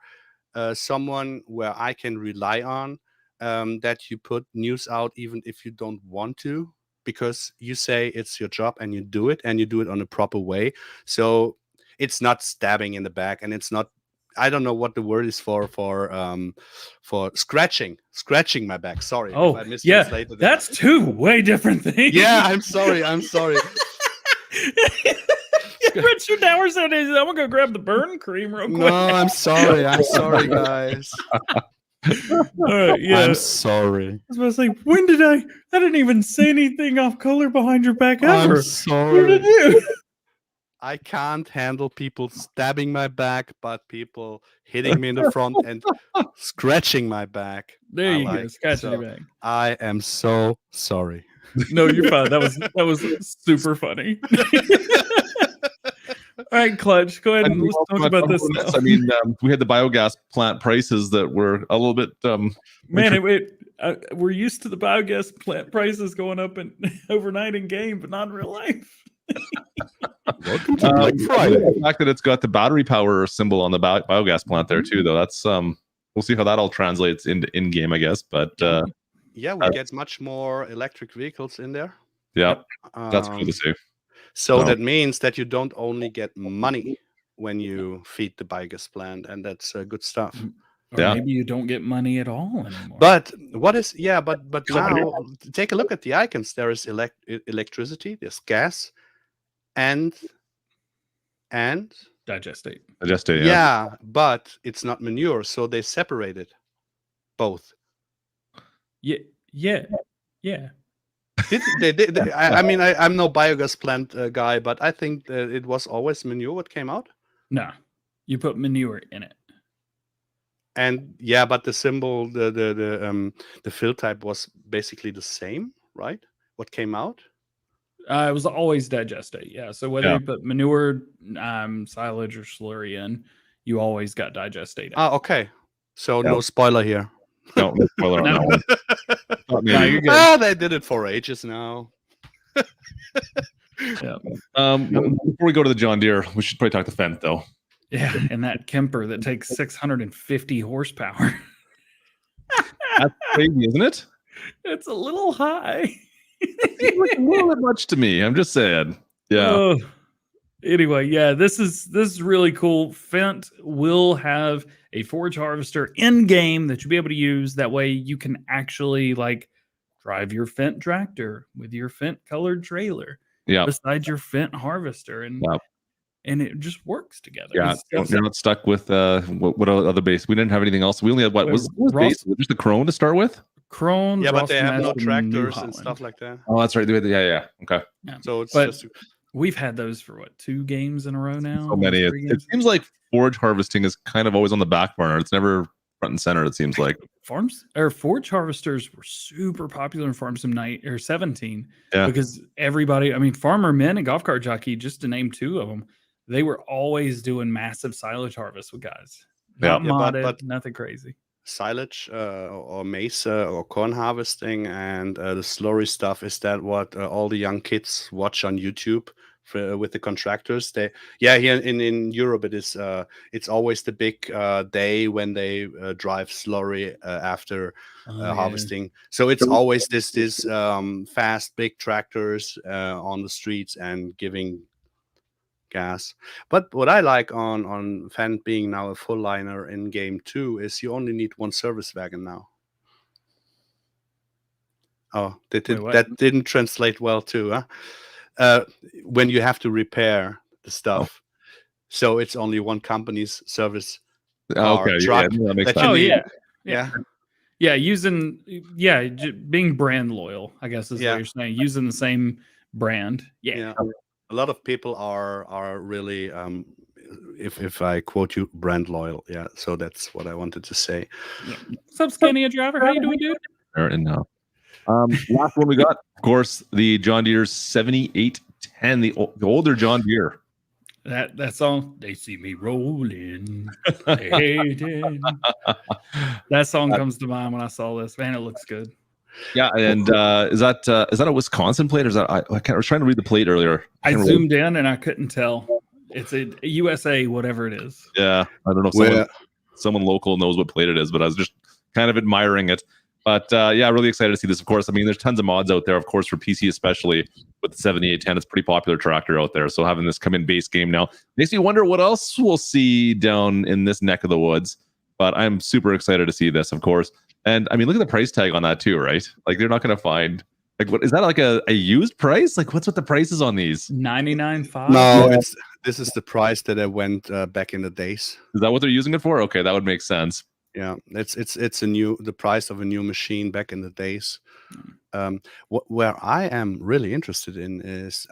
someone where I can rely on, that you put news out even if you don't want to, because you say it's your job and you do it on a proper way. So it's not stabbing in the back, and it's not, I don't know what the word is for scratching my back. Sorry. Oh, if I mistranslated it. That's two way different things. Yeah, I'm sorry. Richard Dower said, "I'm gonna go grab the burn cream real quick." No, I'm sorry, guys. All right, yeah. I'm sorry. I was about to say, when did I didn't even say anything off color behind your back ever. I'm sorry. What did you? I can't handle people stabbing my back, but people hitting me in the front and scratching my back. There you go, scratching your back. I am so sorry. No, you're fine. That was super funny. All right, Klutch, go ahead and let's talk about this. I mean, we had the biogas plant prices that were a little bit. Man, we're used to the biogas plant prices going up overnight in game, but not in real life. Welcome to Black Friday. The fact that it's got the battery power symbol on the biogas plant there too, though, that's we'll see how that all translates into in game, I guess. But yeah, we get much more electric vehicles in there. Yeah, that's cool to see. So that means that you don't only get money when you feed the biogas plant, and that's good stuff. Or maybe you don't get money at all anymore. But what is but now take a look at the icons. There is electricity, there's gas, and digestate. Digestate, yeah, but it's not manure, so they separated both. Yeah. I mean, I'm no biogas plant guy, but I think it was always manure what came out. No, you put manure in it. And yeah, but the symbol, the fill type was basically the same, right? What came out? It was always digestate. Yeah. So whether you put manure, silage, or slurry in, you always got digestate. Ah, okay. So no spoiler here. No spoiler on that one. No, you're good. They did it for ages now. Yeah. Before we go to the John Deere, we should probably talk to Fendt though. Yeah, and that Kemper that takes 650 horsepower. That's crazy, isn't it? It's a little high. It's a little bit much to me. I'm just saying. Yeah. Anyway, yeah, this is really cool. Fendt will have a forage harvester in game that you'll be able to use. That way you can actually like drive your Fendt tractor with your Fendt colored trailer beside your Fendt harvester, and it just works together. Yeah, you're not stuck with what other base. We didn't have anything else. We only had what was base? Just the Krone to start with. Krone, yeah, but they have no and tractors and stuff like that. Oh, that's right. Yeah. Okay. Yeah. So it's but just we've had those for 2 games in a row now. So many. It seems like forage harvesting is kind of always on the back burner. It's never front and center. It seems like forage harvesters were super popular in Farm Sim 17 because everybody. I mean, Farmer Men and Golf Cart Jockey, just to name 2 of them, they were always doing massive silage harvest with guys. Not modded, but nothing crazy. Silage or maize or corn harvesting and the slurry stuff, is that what all the young kids watch on YouTube with the contractors? Here in Europe it is it's always the big day when they drive slurry after harvesting. So it's always this fast big tractors on the streets and giving gas. But what I like on Fendt being now a full liner in game 2 is you only need 1 service wagon now. Oh, that didn't translate well too, huh? When you have to repair the stuff, so it's only 1 company's service truck. Yeah, that makes sense. Being brand loyal, I guess is what you're saying. Using the same brand. Yeah. A lot of people are really, if I quote you, brand loyal. Yeah, so that's what I wanted to say. Yeah. What's up, Scania driver? How you doing, dude? And last one we got Of course, the John Deere 7810, the older John Deere. That song, they see me rolling. They hating. That song comes to mind when I saw this. Man, it looks good. Yeah, and is that a Wisconsin plate, or is that I was trying to read the plate earlier. I zoomed in and I couldn't tell. It's a USA, whatever it is. Yeah, I don't know if someone local knows what plate it is, but I was just kind of admiring it. But yeah, really excited to see this. Of course, I mean, there's tons of mods out there, of course, for PC, especially with the 7810. It's a pretty popular tractor out there. So having this come in base game now makes me wonder what else we'll see down in this neck of the woods. But I'm super excited to see this, of course. And I mean, look at the price tag on that too, right? Like they're not going to find like what is that, like a used price? Like what's with the prices on these? $99.5. No, this is the price that I went back in the days. Is that what they're using it for? Okay, that would make sense. Yeah, it's the price of a new machine back in the days. Where I am really interested in is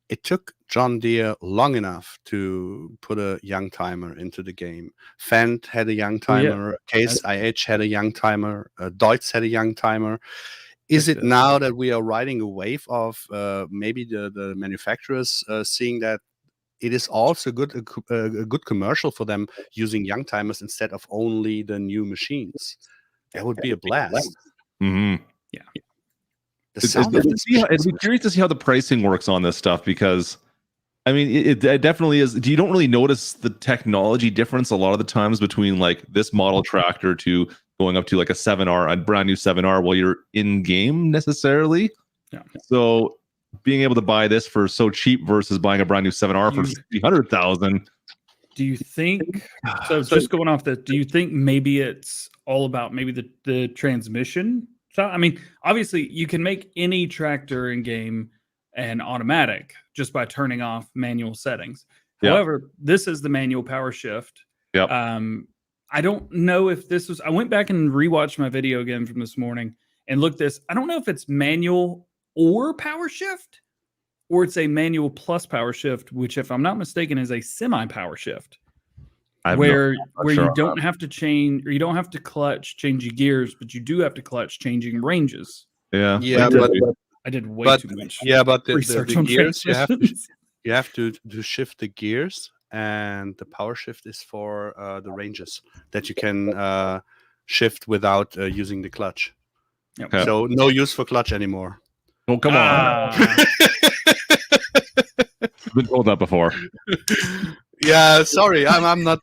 it took John Deere long enough to put a young timer into the game. Fendt had a young timer, Case IH had a young timer, Deutz had a young timer. Is it now that we are riding a wave of maybe the manufacturers seeing that it is also a good commercial for them using young timers instead of only the new machines? That would be a blast. Mm-hmm. Yeah. I'd be curious to see how the pricing works on this stuff, because I mean, it definitely is. You don't really notice the technology difference a lot of the times between like this model tractor to going up to like a 7R, a brand new 7R while you're in game necessarily. Yeah. So being able to buy this for so cheap versus buying a brand new 7R for 300,000. Do you think so? Just going off that, do you think maybe it's all about maybe the transmission? So I mean, obviously, you can make any tractor in game and automatic just by turning off manual settings. Yep. However, this is the manual power shift. Yep. I don't know if this was. I went back and rewatched my video again from this morning and looked this. I don't know if it's manual or power shift, or it's a manual plus power shift, which, if I'm not mistaken, is a semi power shift, where you don't have to change, or you don't have to clutch changing gears, but you do have to clutch changing ranges. Yeah, but I did way too much. Yeah, but the gears you have to shift the gears, and the power shift is for the ranges that you can shift without using the clutch. Yep. Okay. So no use for clutch anymore. Oh, come on. I've been told that before. Yeah, sorry, I'm not.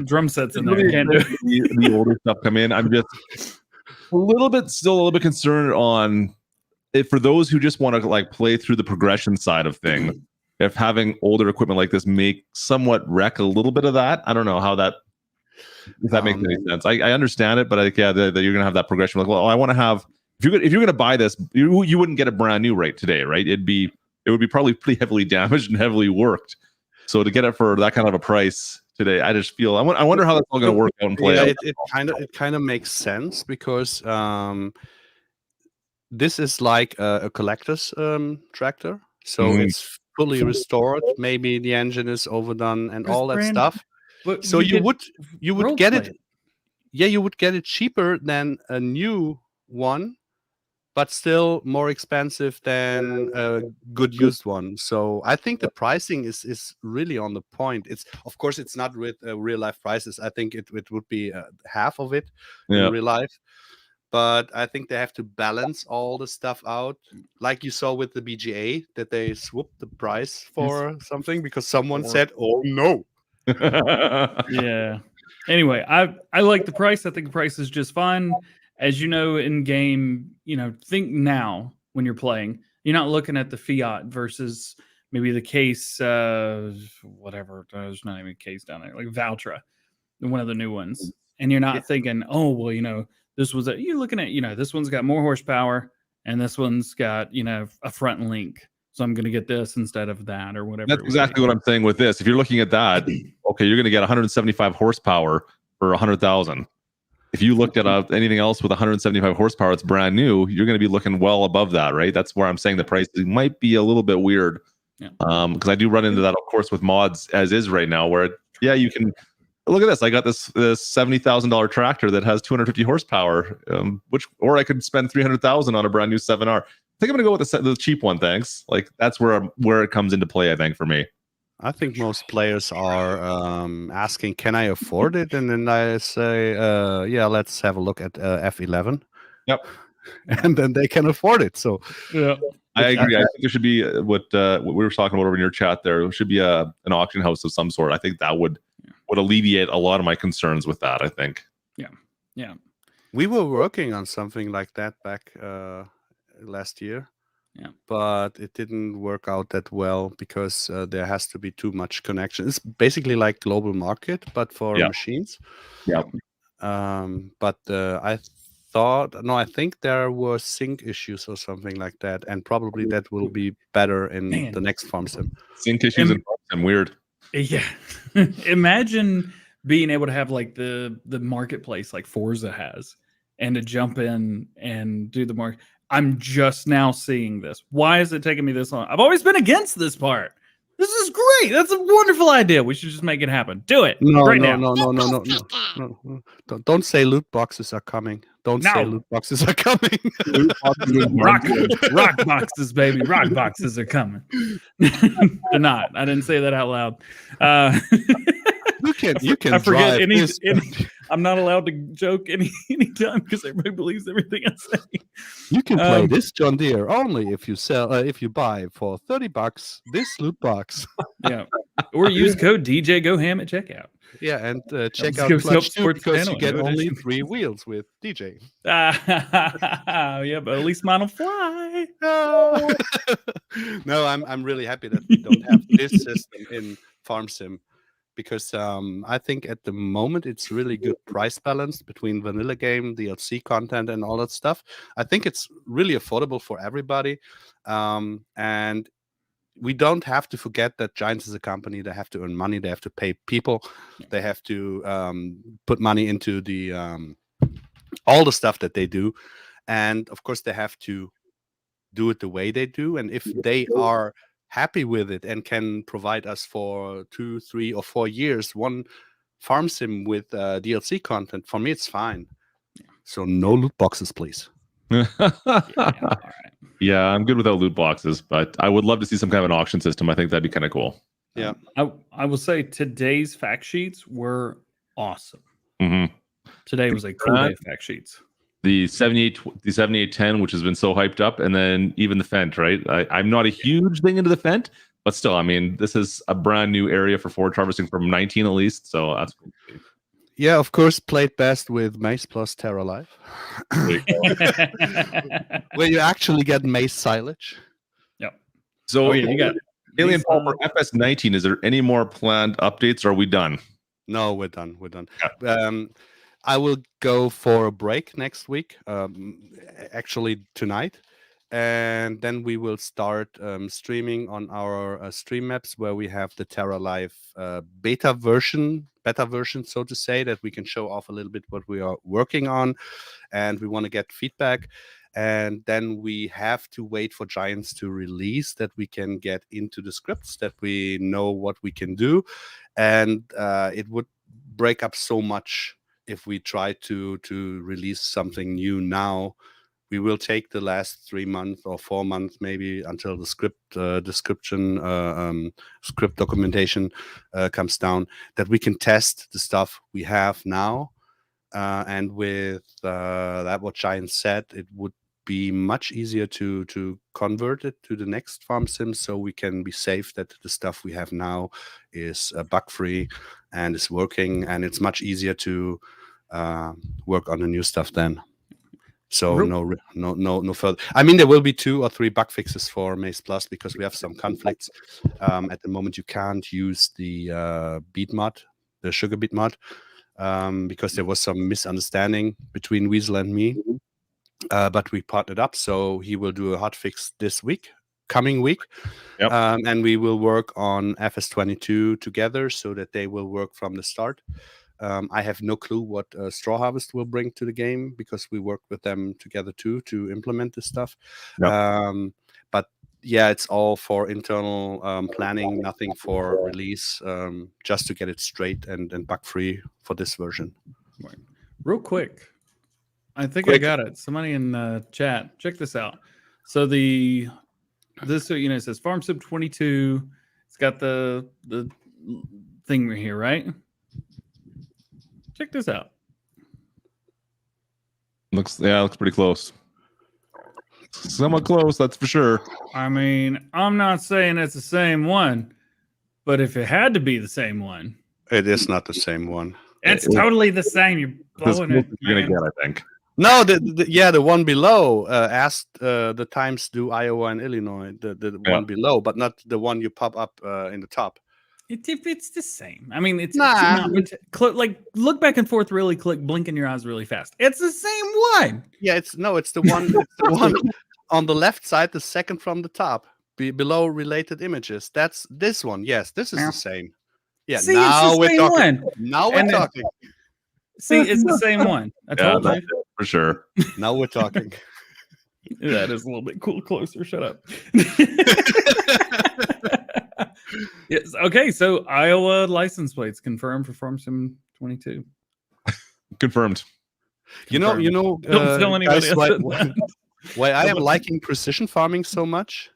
Drum sets in there. Can't do the older stuff come in. I'm just still a little bit concerned on if for those who just want to like play through the progression side of things, if having older equipment like this make somewhat wreck a little bit of that. I don't know how that. If that makes any sense. I understand it, but that you're gonna have that progression. Like, well, I want to have if you're gonna buy this, you wouldn't get a brand new right today, right? It would be probably pretty heavily damaged and heavily worked. So to get it for that kind of a price today, I just feel I wonder how that's all gonna work out and play out. It kind of makes sense because this is like a collector's tractor, so it's fully restored. Maybe the engine is overdone and all that stuff. But so you would get it. Yeah, you would get it cheaper than a new one, but still more expensive than a good used one. So I think the pricing is really on the point. It's of course it's not with real life prices. I think it would be half of it in real life. But I think they have to balance all the stuff out, like you saw with the BGA, that they swooped the price for something because someone said, "Oh no." Yeah. Anyway, I like the price. I think the price is just fine. As you know, in game, think now when you're playing, you're not looking at the Fiat versus maybe the Case, whatever. There's not even a Case down there, like Valtra, one of the new ones, and you're not thinking, oh well, this was you're looking at, this one's got more horsepower and this one's got, a front link. So I'm going to get this instead of that or whatever. That's exactly what I'm saying with this. If you're looking at that, okay, you're going to get 175 horsepower for 100,000. If you looked at anything else with 175 horsepower, it's brand new, you're going to be looking well above that, right? That's where I'm saying the price might be a little bit weird. Because I do run into that, of course, with mods as is right now, where you can look at this. I got this $70,000 tractor that has 250 horsepower, or I could spend 300,000 on a brand new 7R. I think I'm gonna go with the cheap one. Thanks. Like that's where it comes into play. I think for me. I think most players are asking, "Can I afford it?" And then I say, "Yeah, let's have a look at F11." Yep. And then they can afford it. So Yeah. I agree. I think there should be what we were talking about over in your chat. There should be an auction house of some sort. I think that would alleviate a lot of my concerns with that. I think. Yeah. We were working on something like that back last year. Yeah. But it didn't work out that well because there has to be too much connection. It's basically like global market, but for machines. Yeah. But I think there were sync issues or something like that, and probably that will be better in the next farm sim. Sync issues and weird. Yeah. Imagine being able to have like the marketplace like Forza has, and to jump in and do the market. I'm just now seeing this. Why is it taking me this long? I've always been against this part. This is great. That's a wonderful idea. We should just make it happen. Do it. No. Don't say loot boxes are coming. Don't say loot boxes are coming. Rock boxes, baby. Rock boxes are coming. They're not. I didn't say that out loud. You can. I forget any. I'm not allowed to joke anytime because everybody believes everything I say. You can play this John Deere only if you buy for $30 this loot box. Yeah, or use code DjGoHam at checkout. Yeah, and check out Klutch too, because you get only 3 wheels with DJ. Yeah, but at least mine will fly. No, I'm really happy that we don't have this system in Farm Sim. Because I think at the moment it's really good price balance between vanilla game, DLC content, and all that stuff. I think it's really affordable for everybody. And we don't have to forget that Giants is a company. They have to earn money. They have to pay people. They have to put money into the all the stuff that they do. And of course, they have to do it the way they do. And if they are happy with it and can provide us for 2, 3, or 4 years one farm sim with DLC content, for me it's fine. So no loot boxes, please. Yeah, I'm good without loot boxes, but I would love to see some kind of an auction system. I think that'd be kind of cool. Yeah, I will say today's fact sheets were awesome. Mm-hmm. Today was a cool day of fact sheets. The 7810, which has been so hyped up, and then even the Fent, right? I'm not a huge thing into the Fent, but still, I mean, this is a brand new area for forage harvesting from 19 at least, so that's cool. Yeah, of course, played best with Maize plus Terra Life, where you actually get maize silage. Yep. So you got Alien Paul for FS19. Is there any more planned updates? Or are we done? No, we're done. Yeah. I will go for a break next week, actually tonight, and then we will start streaming on our stream maps where we have the Terra Live beta version, so to say, that we can show off a little bit what we are working on, and we want to get feedback. And then we have to wait for Giants to release that we can get into the scripts, that we know what we can do, and it would break up so much if we try to release something new now. We will take the last 3 months or 4 months maybe until the script description, script documentation comes down, that we can test the stuff we have now. And with that, what Giant said, it would be much easier to convert it to the next farm sim, so we can be safe that the stuff we have now is bug free and is working, and it's much easier to work on the new stuff then. So no further. I mean, there will be 2 or 3 bug fixes for Maize Plus because we have some conflicts. At the moment, you can't use the beat mod, the sugar beet mod, because there was some misunderstanding between Weasel and me. But we partnered up, so he will do a hot fix this coming week. Yep. And we will work on FS22 together so that they will work from the start. I have no clue what Straw Harvest will bring to the game because we work with them together too to implement this stuff. Yep. But yeah, it's all for internal planning, nothing for release, just to get it straight and bug free for this version. Right. Real quick, I think I Quick. got it. Somebody in chat, check this out. So this it says FarmSub 22. It's got the thing right here, right? Check this out. Looks pretty close. Somewhat close, that's for sure. I mean, I'm not saying it's the same one, but if it had to be the same one, It is not the same one. it's totally the same. You're blowing it. You're gonna man. get, I think. No, the one below asked the times do Iowa and Illinois, the one below, but not the one you pop up in the top. It's the same. I mean, it's Nah. like look back and forth really quick, blinking your eyes really fast. It's the same one. Yeah, it's the one, it's the one on the left side, the second from the top, below related images. That's this one. Yes, this is the same. Yeah, See, now it's the we're same talking. one. Now we're And then- talking. See, it's the same one. I told you. that's it, for sure. Now we're talking. That is a little bit closer. Shut up. Yes. Okay. So Iowa license plates confirmed for FarmSim 22. Confirmed. You know. Don't tell anybody guys, else. why I am liking precision farming so much.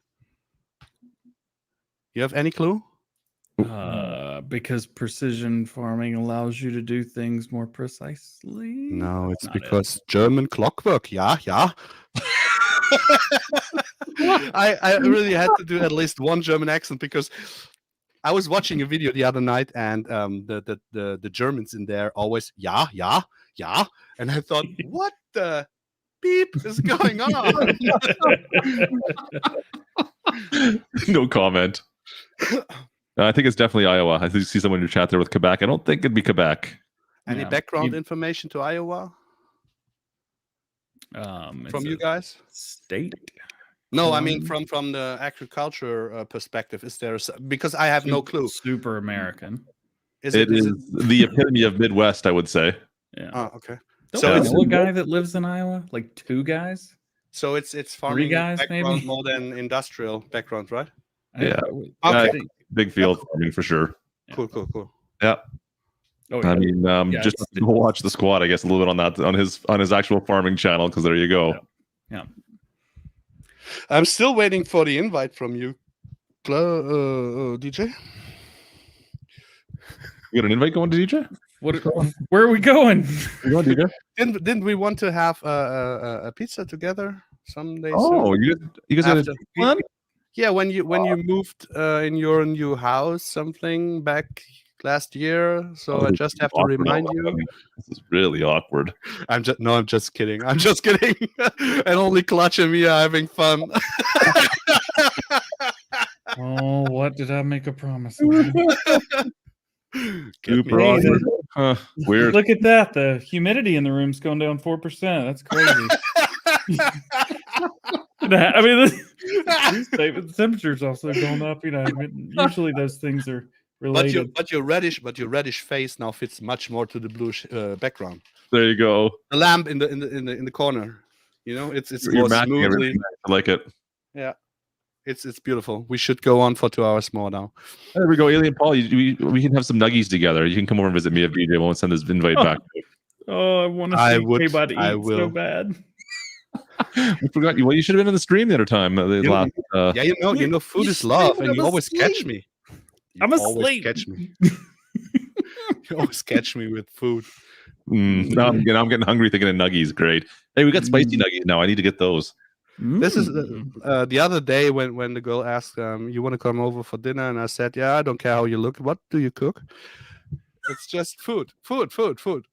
You have any clue? Because precision farming allows you to do things more precisely. No, it's Not because German clockwork. Yeah. I really had to do at least one German accent because I was watching a video the other night and the Germans in there always yeah, and I thought, what the beep is going on? No comment. I think it's definitely Iowa. I see someone in your chat there with Quebec. I don't think it'd be Quebec. Any Yeah. background information to Iowa It's from you a guys? state. No, I mean from the agriculture perspective. Is there because I have no clue. Super American. Is It is the epitome of Midwest, I would say. Yeah. Oh, okay. Don't So we it's know a guy that lives in Iowa? Like 2 guys? so it's farming guys, background maybe? more than industrial background, right? Yeah. Okay. think- Big field farming for sure. Yeah. Cool. Yeah. Oh, I mean, Yeah, just it's- go watch the squad, I guess, a little bit on his actual farming channel, because there you go. Yeah. I'm still waiting for the invite from you, DJ. You got an invite going to DJ? Where are we going? You going, DJ? Didn't we want to have a pizza together someday? Oh, soon? you guys had a After- fun? Yeah, when you moved in your new house, something back last year. So I just have to Awkward. remind you. This is really awkward. I'm just kidding. I'm just kidding. And only Klutch and me are having fun. Oh, what did I make a promise? Super me. awkward. Huh, weird. Look at that. The humidity in the room's going down 4%. That's crazy. I mean, the temperature's also going up. Usually those things are related. But your reddish face now fits much more to the bluish background. There you go. The lamp in the corner, it's You're more matching smoothly. everything. I like it. Yeah, it's beautiful. We should go on for 2 hours more now. There we go, Alien Paul. We can have some nuggies together. You can come over and visit me if DJ won't send his invite back. Oh, I want to I see would- K-Bot eat I so will. bad. I forgot you. Well, you should have been in the stream the other time. Yeah, food is love, and you always catch me. I'm You always asleep. Catch me. You always catch me with food. Now I'm getting hungry thinking of nuggies. Great. Hey, we got spicy nuggies now. I need to get those. This is the other day when the girl asked, "You want to come over for dinner?" And I said, "Yeah, I don't care how you look. What do you cook?" It's just food.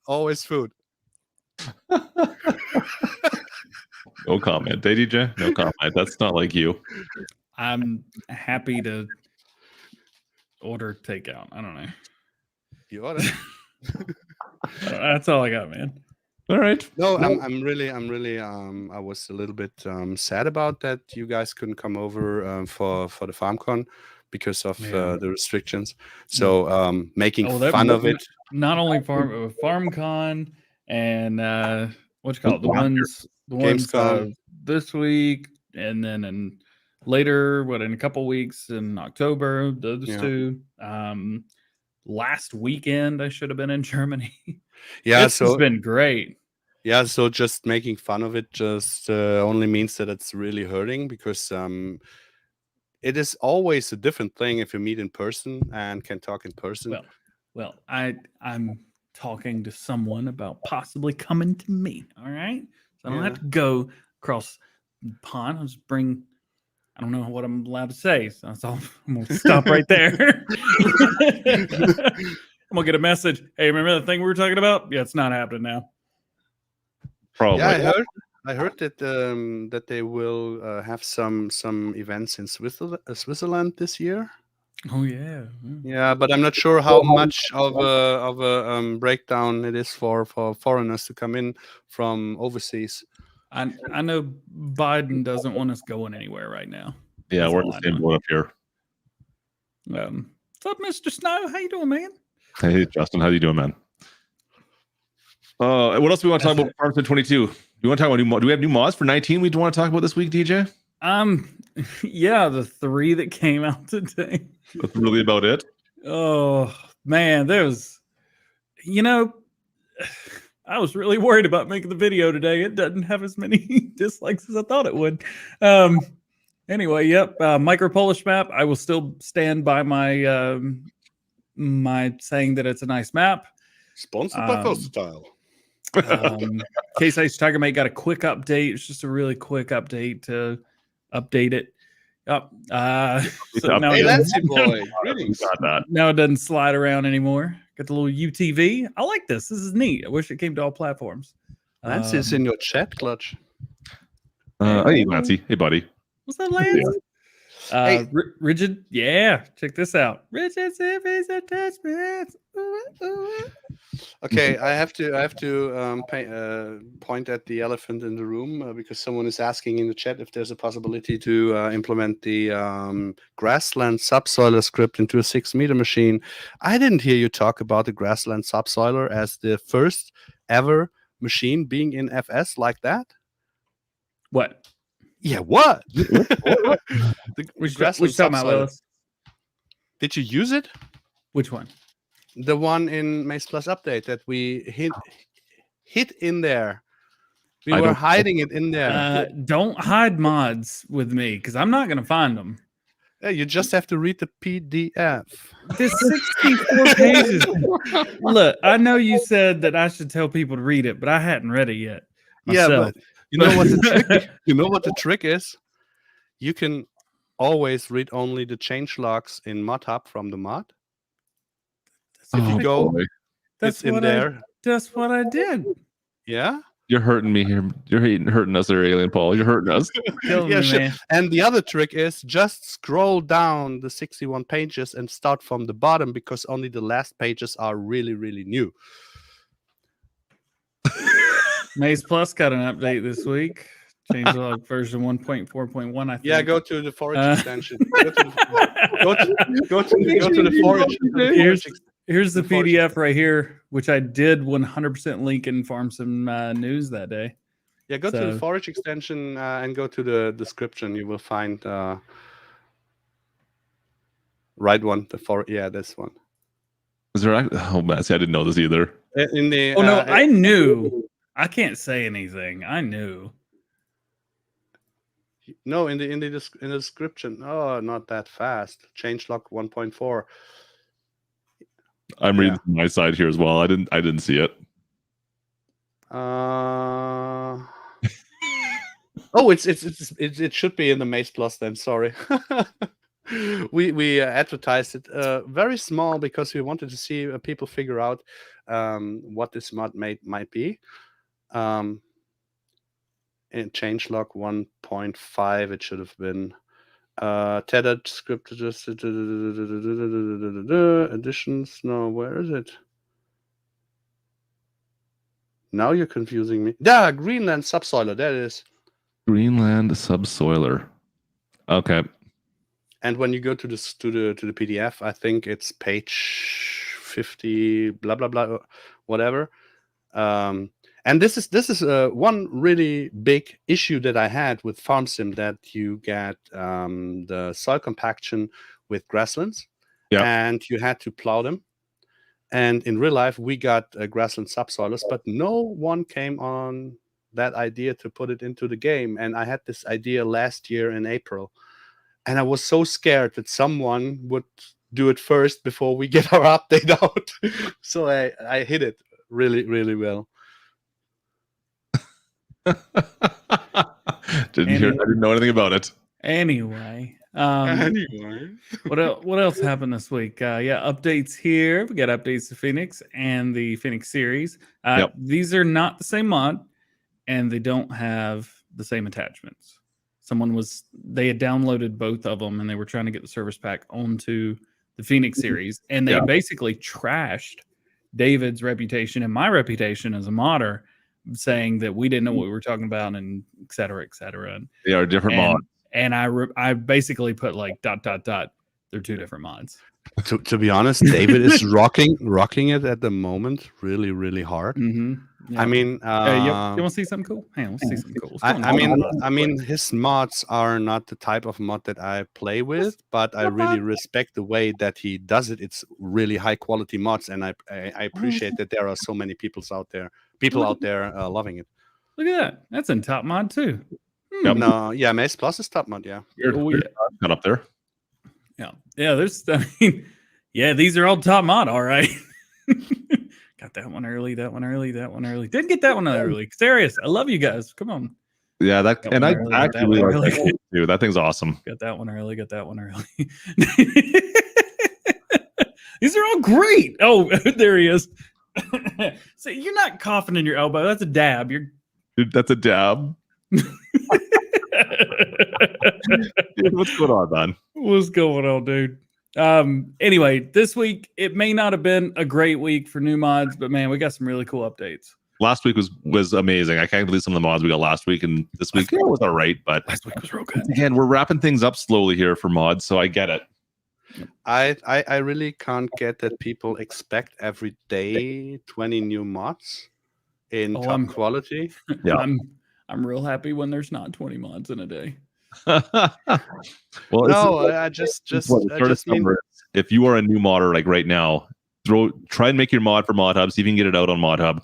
Always food. No comment. Hey, DJ? No comment. That's not like you. I'm happy to order takeout. I don't know. You order? That's all I got, man. All right. No, I'm really I was a little bit sad about that you guys couldn't come over for the FarmCon because of the restrictions. So making fun of it. Not only FarmCon and what you call it, the ones Gamescom. this week, and then in later, in a couple weeks in October, those Yeah. two. Last weekend, I should have been in Germany. Yeah, It's just so been great. yeah, so just making fun of it just only means that it's really hurting, because it is always a different thing if you meet in person and can talk in person. Well, I'm talking to someone about possibly coming to me. All right, so I don't have to go across the pond. I'll just bring. I don't know what I'm allowed to say, so that's all. I'm gonna stop right there. I'm gonna get a message. Hey, remember the thing we were talking about? Yeah, it's not happening now. Probably. Yeah, I heard that that they will have some events in Switzerland this year. Oh yeah. Yeah, but I'm not sure how much of a breakdown it is for foreigners to come in from overseas. I know Biden doesn't want us going anywhere right now. Yeah, That's we're in all the I same know. boat up here. What's up, Mr. Snow? How you doing, man? Hey, Justin, how you doing, man? What else do we want to talk about? Farmstead 22. Do we want to talk about do we have new mods for 19? We do want to talk about this week, DJ? Yeah, the 3 that came out today. That's really about it. Oh man, there was, I was really worried about making the video today. It doesn't have as many dislikes as I thought it would. Anyway, yep. Micro Polish map. I will still stand by my my saying that it's a nice map. Sponsored by Versatile. Case Ice Tiger Mate got a quick update. It's just a really quick update to update it. Yep. So now, hey, Lancy boy. Greetings. Now it doesn't slide around anymore. Got the little UTV. I like this. This is neat. I wish it came to all platforms. Lancy is in your chat, Klutch. Hey, Lancy. Hey, buddy. What's that, Lance? Hey. Rigid. Yeah. Check this out. Rigid surface attachments. Okay, I have to point at the elephant in the room because someone is asking in the chat if there's a possibility to implement the grassland subsoiler script into a 6-meter machine. I didn't hear you talk about the grassland subsoiler as the first ever machine being in FS like that. What? Yeah, what? Which talking about, Willis? Did you use it? Which one? The one in Maize Plus update that we hid in there. We were hiding it in there. Don't hide mods with me because I'm not going to find them. Yeah, you just have to read the PDF. There's 64 pages. Look, I know you said that I should tell people to read it, but I hadn't read it yet myself. Yeah, but you know what the trick? You know what the trick is? You can always read only the change logs in ModHub from the mod. If you go, that's in there. That's what I did. Yeah. You're hurting me here. You're hurting us there, Alien Paul. You're hurting us. Yeah, sure. And the other trick is just scroll down the 61 pages and start from the bottom because only the last pages are really, really new. Maize Plus got an update this week. Changelog version 1.4.1. I think. Yeah, go to the forage extension. Go to the forage. Here's the PDF right here, which I did 100% link in Farm Sim News that day. Yeah, go to the forage extension and go to the description. You will find right one. This one. Is there? Oh man, see, I didn't know this either. In the I knew. I can't say anything. I knew. No, in the description. Oh, not that fast. Changelog 1.4. I'm reading from my side here as well. I didn't see it. Oh, it should be in the Maize Plus then. Sorry. we advertised it very small because we wanted to see people figure out what this mod might be. In changelog 1.5, it should have been tethered script additions. No, where is it? Now you're confusing me. Yeah, Greenland subsoiler. There it is. Greenland subsoiler. Okay. And when you go to the PDF, I think it's page 50, blah blah blah, whatever. And this is one really big issue that I had with FarmSim, that you get the soil compaction with grasslands, and you had to plow them. And in real life, we got grassland subsoilers, but no one came on that idea to put it into the game. And I had this idea last year in April, and I was so scared that someone would do it first before we get our update out. So I hit it really, really well. Didn't know anything about it. Anyway, Anyway, what else happened this week? Updates here. We got updates to Phoenix and the Phoenix series. These are not the same mod, and they don't have the same attachments. They had downloaded both of them, and they were trying to get the service pack onto the Phoenix series, and they basically trashed David's reputation and my reputation as a modder, saying that we didn't know what we were talking about, and et cetera, et cetera. And they are different mods. And I basically put like ... They're two different mods. To be honest, David is rocking it at the moment, really, really hard. Mm-hmm. Yeah. I mean, you want to see something cool? Hang on, let's see something cool. I mean, his mods are not the type of mod that I play with, but I really respect the way that he does it. It's really high quality mods, and I appreciate that there are so many people out there loving it. Look at that. That's in top mod too. Yep. No, yeah, Maize Plus is top mod. Yeah, got up there. Yeah. There's. I mean, these are all top mod. All right. Got that one early. Didn't get that one early. Serious. I love you guys. Come on. Yeah, I actually really like that too. That thing's awesome. Got that one early. These are all great. Oh, there he is. So you're not coughing in your elbow. That's a dab. Dude, that's a dab. Dude, what's going on, man? What's going on, dude? Anyway, this week it may not have been a great week for new mods, but man, we got some really cool updates. Last week was amazing. I can't believe some of the mods we got last week, and this week was all right. But last week was real good. Again, we're wrapping things up slowly here for mods, so I get it. I really can't get that people expect every day 20 new mods in top quality. Yeah, I'm real happy when there's not 20 mods in a day. Well, no, I just mean, if you are a new modder like right now, try and make your mod for ModHub, see if you can get it out on ModHub.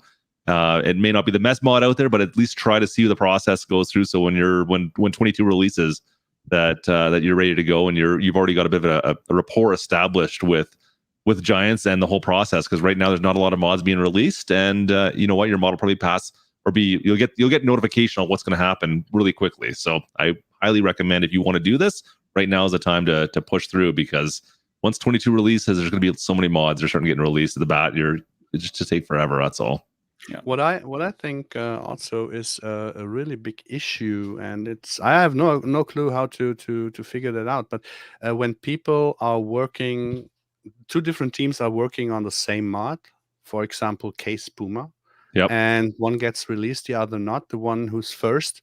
It may not be the best mod out there, but at least try to see the process goes through. So when 22 releases, that you're ready to go, and you've already got a bit of a rapport established with Giants and the whole process. Because right now there's not a lot of mods being released, and you know what, your mod will probably pass or you'll get notification on what's going to happen really quickly. So I highly recommend, if you want to do this, right now is the time to push through, because once 22 releases, there's going to be so many mods that are starting getting released at the bat. It's just take forever. That's all. Yeah. What I think also is a really big issue, and I have no clue how to figure that out. But when people are working, two different teams are working on the same mod, for example, Case Puma, and one gets released, the other not. The one who's first,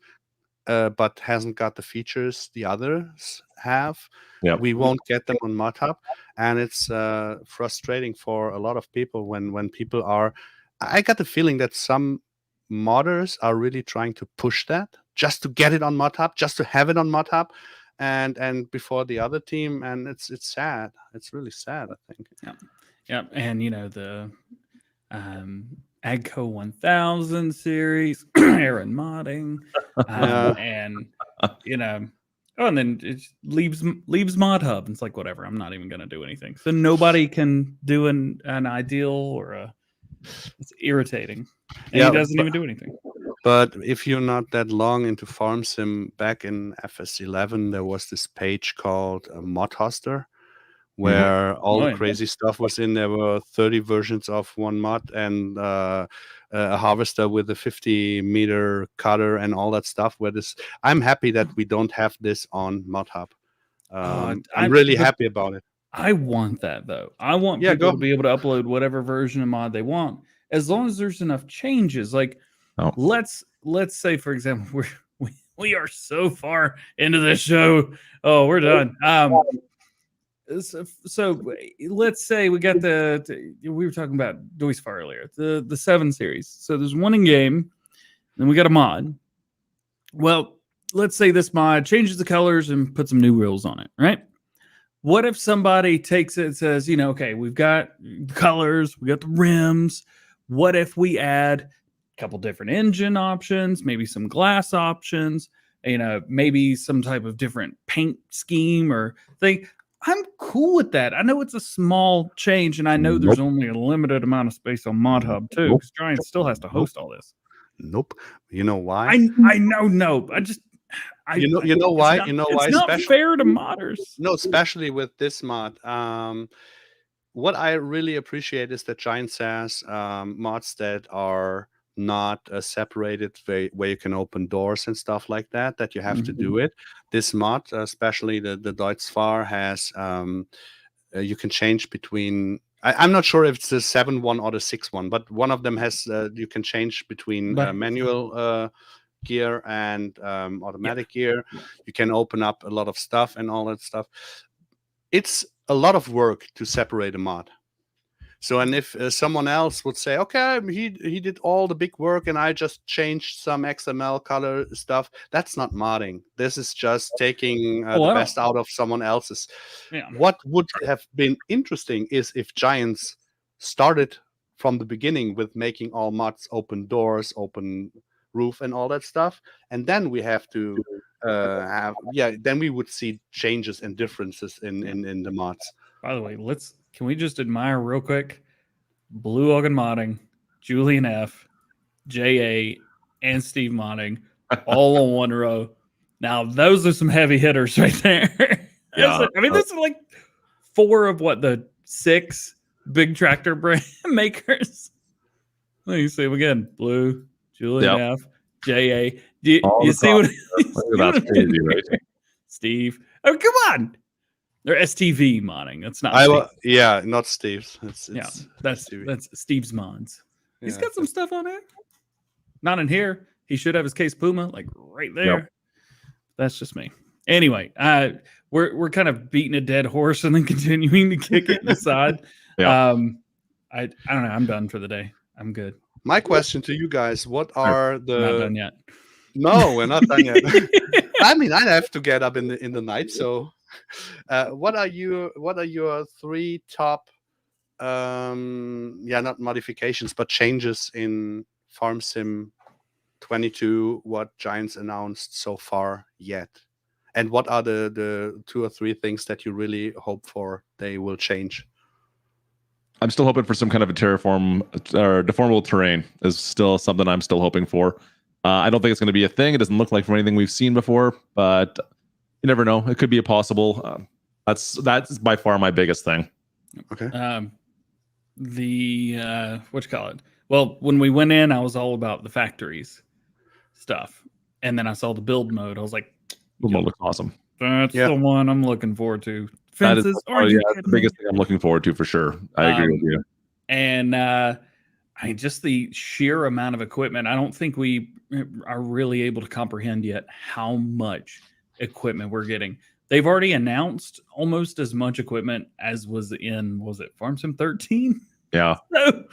but hasn't got the features the others have. We won't get them on ModHub, and it's frustrating for a lot of people when people are. I got the feeling that some modders are really trying to push that just to get it on ModHub, just to have it on ModHub, and before the other team, and it's sad. It's really sad, I think. Yeah, and you know the AGCO 1000 series, Aaron modding, and you know. Oh, and then it leaves ModHub. It's like, whatever. I'm not even going to do anything. So nobody can do an ideal or it's irritating. And he doesn't even do anything. But if you're not that long into FarmSim, back in FS11, there was this page called Mod Hoster, where all the crazy stuff was in. There were 30 versions of one mod, and a harvester with a 50-meter cutter and all that stuff. I'm happy that we don't have this on ModHub. I'm really happy about it. I want that, though. I want people to be able to upload whatever version of mod they want, as long as there's enough changes. Like, let's say, for example, we are so far into this show. Oh, we're done. So let's say we got we were talking about Doisfire earlier, the 7 series. So there's one in game, then we got a mod. Well, let's say this mod changes the colors and puts some new wheels on it, right? What if somebody takes it and says, you know, okay, we've got colors, we got the rims. What if we add a couple different engine options, maybe some glass options, you know, maybe some type of different paint scheme or thing? I'm cool with that. I know it's a small change, and I know there's only a limited amount of space on Mod Hub too, because Giant still has to host all this. Nope. You know why? I know. No, You know why? It's not fair to modders. No, especially with this mod. What I really appreciate is that Giant says mods that are not separated, where you can open doors and stuff like that, that you have to do it. This mod, especially the Deutz-Fahr, has you can change between. I'm not sure if it's the 7.1 or the 6.1, but one of them has you can change between manual gear and automatic gear. You can open up a lot of stuff and all that stuff. It's a lot of work to separate a mod. So, and if someone else would say, okay, he did all the big work and I just changed some XML color stuff, that's not modding. This is just taking the best out of someone else's. Yeah. What would have been interesting is if Giants started from the beginning with making all mods open doors, open roof and all that stuff, and then we have to then we would see changes and differences in the mods. By the way, can we just admire real quick Blue Ogan Modding, Julian F, JA, and Steve Modding all on one row. Now those are some heavy hitters right there. Yeah. I mean, this is like 4 of the 6 big tractor brand makers. Let me see them again. Blue, Julian F, JA. Do you see what? That's crazy, right? Steve. Oh, come on. They're STV modding. That's not. Yeah, not Steve's. That's Steve's mods. Yeah, he's got some stuff on it. Not in here. He should have his Case Puma like right there. Yep. That's just me. Anyway, we're kind of beating a dead horse and then continuing to kick it aside. I don't know. I'm done for the day. I'm good. My question to you guys: what are the? Not done yet. No, we're not done yet. I mean, I have to get up in the night. So, what are your 3 top? Not modifications, but changes in Farm Sim 22. What Giants announced so far yet, and what are the 2 or 3 things that you really hope for they will change? I'm still hoping for some kind of a terraform or deformable terrain is still something I'm still hoping for. I don't think it's going to be a thing. It doesn't look like from anything we've seen before, but you never know. It could be a possible. That's by far my biggest thing. Okay. What you call it? Well, when we went in, I was all about the factories stuff, and then I saw the build mode. I was like, "Build mode looks awesome." That's the one I'm looking forward to. Fences, that's the biggest thing I'm looking forward to for sure. I agree with you. And just the sheer amount of equipment. I don't think we are really able to comprehend yet how much equipment we're getting. They've already announced almost as much equipment as was it Farm Sim 13? Yeah. So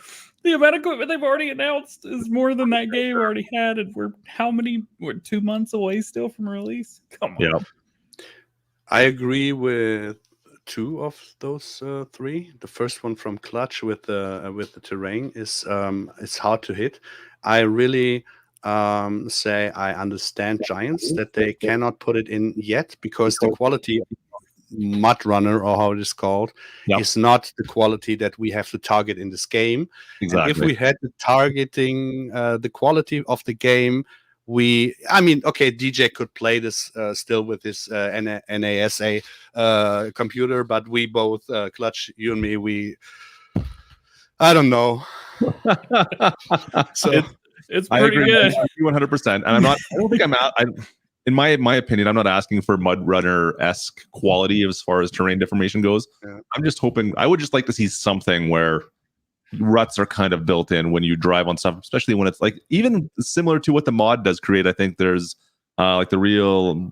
the amount of equipment they've already announced is more than that game already had. And we're 2 months away still from release? Come on. Yeah. I agree with 2 of those 3. The first one from Klutch with the terrain is it's hard to hit. I really say I understand Giants that they cannot put it in yet because the quality of Mud Runner, or how it is called, is not the quality that we have to target in this game. Exactly. And if we had the targeting the quality of the game, DJ could play this still with his NASA computer, but we both, Klutch, you and me, I don't know. So it's pretty good. 100%. And I don't think I'm out. In my opinion, I'm not asking for Mud Runner-esque quality as far as terrain deformation goes. Yeah. I'm just hoping, I would just like to see something where ruts are kind of built in when you drive on stuff, especially when it's like even similar to what the mod does create. I think there's like the real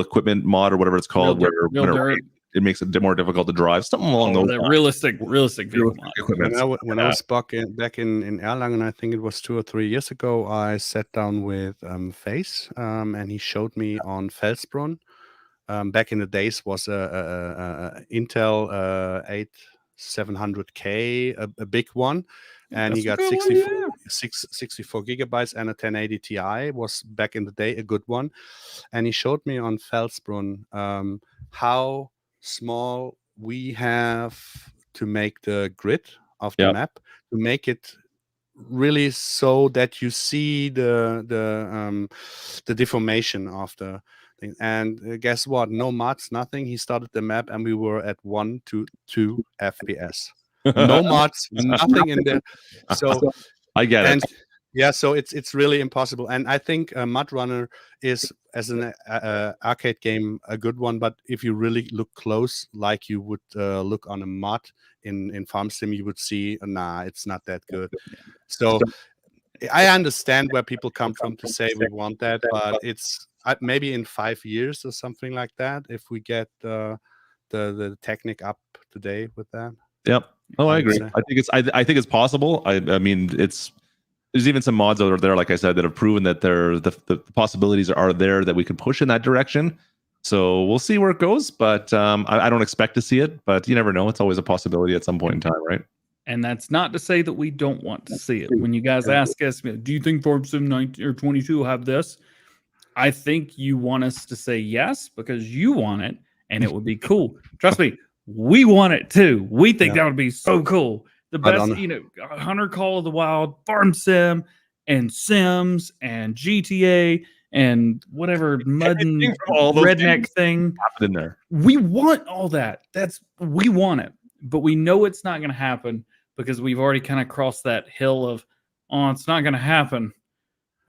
equipment mod or whatever it's called, real dirt. it makes it more difficult to drive. Something along those lines. Realistic vehicle equipment. When I was back in Erlangen, I think it was 2 or 3 years ago, I sat down with Face, and he showed me on Felsbrunn. Back in the days was a Intel 8700K, a big one, and he got 64 gigabytes and a 1080 Ti was back in the day a good one. And he showed me on Felsbrunn how small we have to make the grid of the map, to make it really so that you see the deformation of the thing. And guess what? No mods, nothing. He started the map and we were at 1 to 2 FPS. No mods, nothing in there. So I get it. Yeah, so it's really impossible. And I think Mud Runner is, as an arcade game, a good one. But if you really look close, like you would look on a mod in Farm Sim, you would see, nah, it's not that good. So I understand where people come from to say we want that, but it's maybe in 5 years or something like that, if we get the technique up today with that. Yep. Oh, I agree. I think it's possible. I mean, there's even some mods out there, like I said, that have proven that the possibilities are there that we can push in that direction. So we'll see where it goes, but I don't expect to see it, but you never know. It's always a possibility at some point in time, right? And that's not to say that we don't want to see it. When you guys ask us, do you think Farm Sim 19 or 22 will have this? I think you want us to say yes because you want it, and it would be cool. Trust me, we want it too. We think that would be so cool. The best, Hunter Call of the Wild, Farm Sim, and Sims, and GTA, and whatever muddin' redneck thing in there. We want all that. We want it, but we know it's not going to happen because we've already kind of crossed that hill of, oh, it's not going to happen.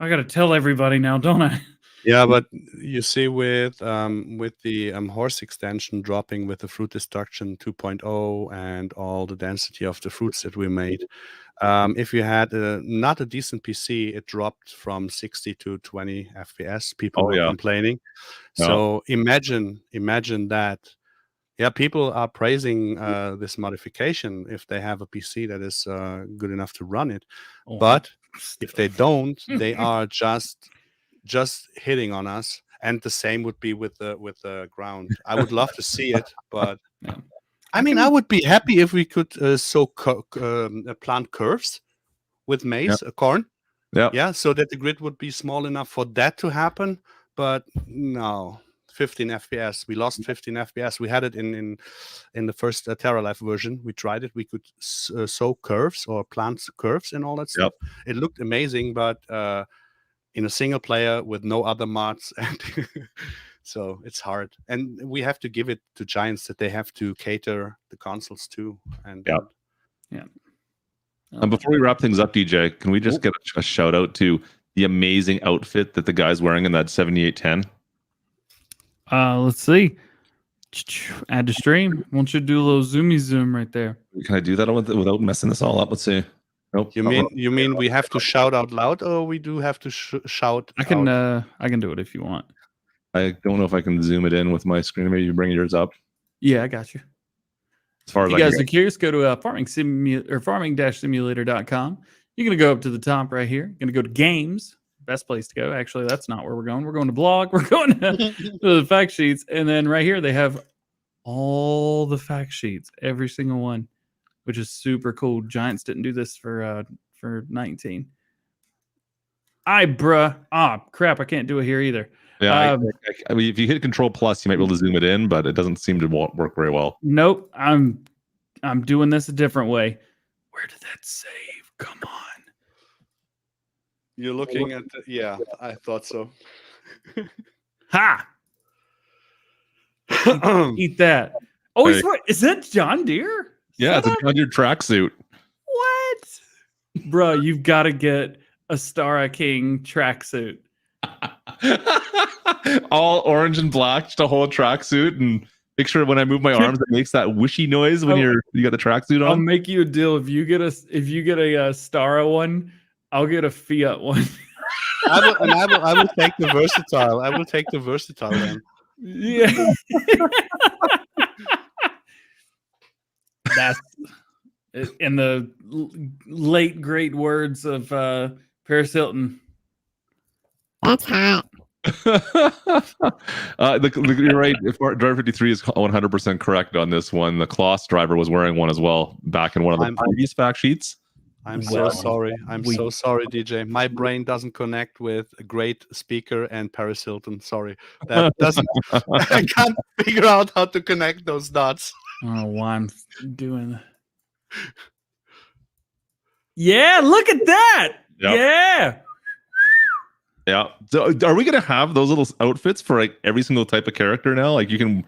I got to tell everybody now, don't I? Yeah, but you see with the horse extension dropping with the fruit destruction 2.0 and all the density of the fruits that we made, if you had not a decent PC, it dropped from 60 to 20 FPS. People were complaining. So imagine that. Yeah, people are praising this modification if they have a PC that is good enough to run it. But if they don't, they are just hitting on us. And the same would be with the ground. I would love to see it, but I mean, I would be happy if we could plant curves with maize, corn. Yeah, so that the grid would be small enough for that to happen. But no, 15 FPS. We lost 15 FPS. We had it in the first Terra Life version. We tried it. We could sow curves or plant curves and all that stuff. It looked amazing, but in a single player with no other mods, and so it's hard. And we have to give it to Giants that they have to cater the consoles too. And And before we wrap things up, DJ, can we just get a shout out to the amazing outfit that the guy's wearing in that 7810? Let's see. Add to stream. I want you to do a little zoomy zoom right there. Can I do that without messing this all up? Let's see. Nope. You mean we have to shout out loud, or we do have to shout? I can do it if you want. I don't know if I can zoom it in with my screen. Maybe you bring yours up. Yeah, I got you. As far as you guys are curious, go to farming-simulator.com. You're gonna go up to the top right here. You're gonna go to games. Best place to go. Actually, that's not where we're going. We're going to blog. We're going to the fact sheets, and then right here they have all the fact sheets, every single one, which is super cool. Giants didn't do this for 19. Crap, I can't do it here either. Yeah, I mean, if you hit Control Plus, you might be able to zoom it in, but it doesn't seem to work very well. Nope, I'm doing this a different way. Where did that save? Come on. You're looking at yeah, I thought so. Ha! Eat that. Oh, is that John Deere? Yeah, it's a John Deere tracksuit. What? Bro, you've got to get a Stara King tracksuit. All orange and black, just a whole tracksuit, and make sure when I move my arms, it makes that whooshy noise when you got the tracksuit on. I'll make you a deal. If you get a Stara one, I'll get a Fiat one. I will take the versatile. I will take the versatile then. Yeah. That's in the late great words of Paris Hilton. That's hot. You're right. If Driver 53 is 100% correct on this one, the Kloss driver was wearing one as well back in one of the previous fact sheets. I'm so sorry. I'm so sorry, DJ. My brain doesn't connect with a great speaker and Paris Hilton. Sorry. That doesn't I can't figure out how to connect those dots. Oh, why I'm doing Yeah, look at that. Yep. Yeah. Yeah. So are we gonna have those little outfits for like every single type of character now? Like you can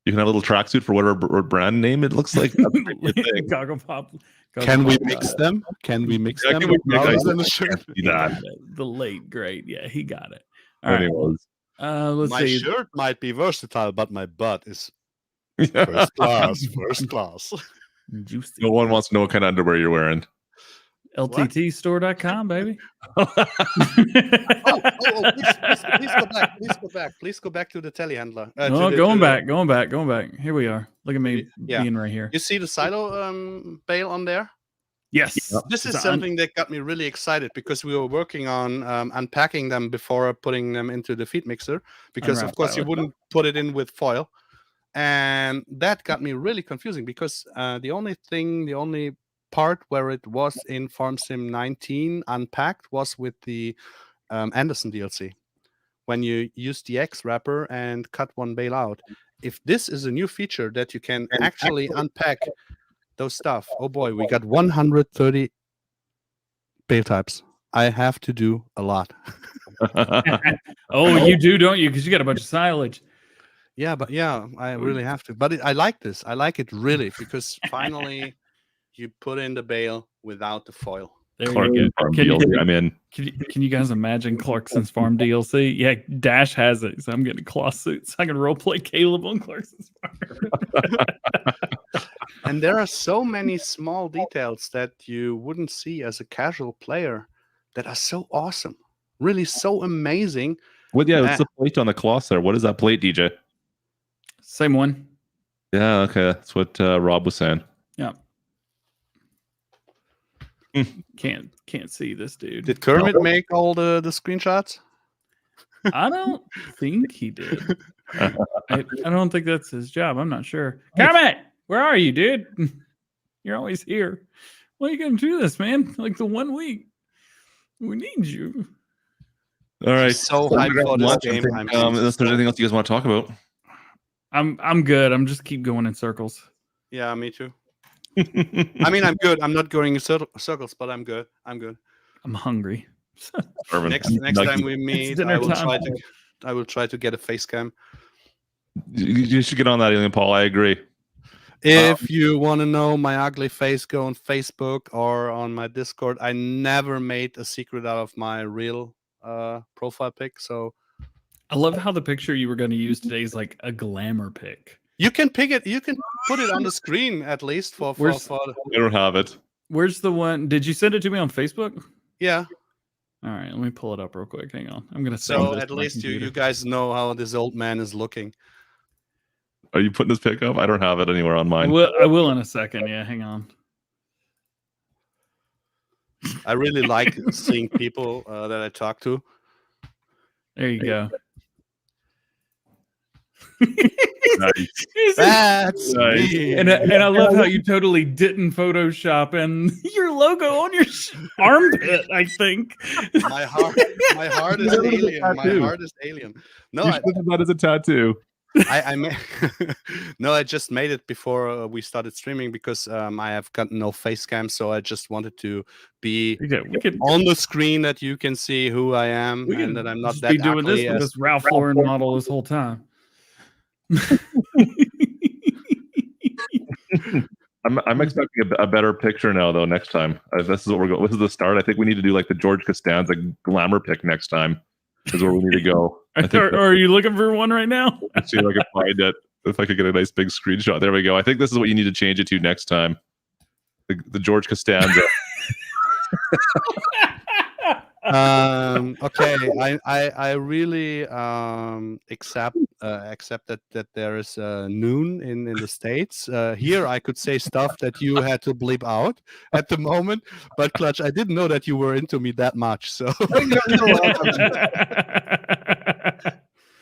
have a little tracksuit for whatever brand name it looks like. That's a pretty good thing. Goggle pop. Can we mix them? Can we mix them? Can we The late great. Yeah, he got it. All right. Anyways. Let's my see. shirt might be versatile, but my butt is first class. First class. Juicy. No one wants to know what kind of underwear you're wearing. LTTstore.com, baby. Please go back. Please go back to the telehandler. Going back. Here we are. Look at me being right here. You see the silo bale on there? Yes. This is something that got me really excited because we were working on unpacking them before putting them into the feed mixer because, of course, you wouldn't put it in with foil. And that got me really confusing because the only part where it was in FarmSim 19 unpacked was with the Anderson DLC when you use the X wrapper and cut one bale out. If this is a new feature that you can actually unpack those stuff, oh boy, we got 130 bale types. I have to do a lot. Oh, you do, don't you? Because you got a bunch of silage. Yeah, but I really have to. But I like this. I like it really because finally you put in the bale without the foil. There you go. I'm in. Can you guys imagine Clarkson's Farm DLC? Yeah, Dash has it, so I'm getting cloth suits. I can roleplay Caleb on Clarkson's Farm. And there are so many small details that you wouldn't see as a casual player that are so awesome. Really so amazing. What's the plate on the cloth there? What is that plate, DJ? Same one. Yeah, okay. That's what Rob was saying. Yeah. Can't see this dude. Did Kermit make all the screenshots? I don't think he did. I don't think that's his job. I'm not sure. Kermit, where are you, dude? You're always here. Why are you gonna do this, man? Like the 1 week. We need you. All right. So hyped for this game. Unless there's anything else you guys want to talk about. I'm good. I'm just keep going in circles. Yeah, me too. I mean, I'm good. I'm not going in circles, but I'm good. I'm hungry. Next time we meet, I will try to get a face cam. You should get on that, Alien Paul. I agree. If you want to know my ugly face, go on Facebook or on my Discord. I never made a secret out of my real profile pic. So I love how the picture you were going to use today is like a glamour pic. You can pick it. You can put it on the screen at least for. I don't have it. Where's the one? Did you send it to me on Facebook? Yeah. All right, let me pull it up real quick. Hang on. I'm gonna. So at least you guys know how this old man is looking. Are you putting this pic up? I don't have it anywhere on mine. I will in a second. Yeah, hang on. I really like seeing people that I talk to. There you go. Nice. That's nice. And I love how you totally didn't Photoshop and your logo on your armpit. I think my heart is alien. My heart is alien. No, you should have that as a tattoo. I just made it before we started streaming because I have got no face cam, so I just wanted to be on the screen that you can see who I am and that I'm not that be doing this with this Ralph Lauren model this whole time. I'm expecting a better picture now, though. Next time, this is what we're going. This is the start. I think we need to do like the George Costanza glamour pick next time. Is where we need to go. Are you looking for one right now? Let's see if I can find it. If I could get a nice big screenshot. There we go. I think this is what you need to change it to next time. The George Costanza. Okay, I really accept that there is noon in the States. Here I could say stuff that you had to bleep out at the moment, but Klutch, I didn't know that you were into me that much. So you're welcome.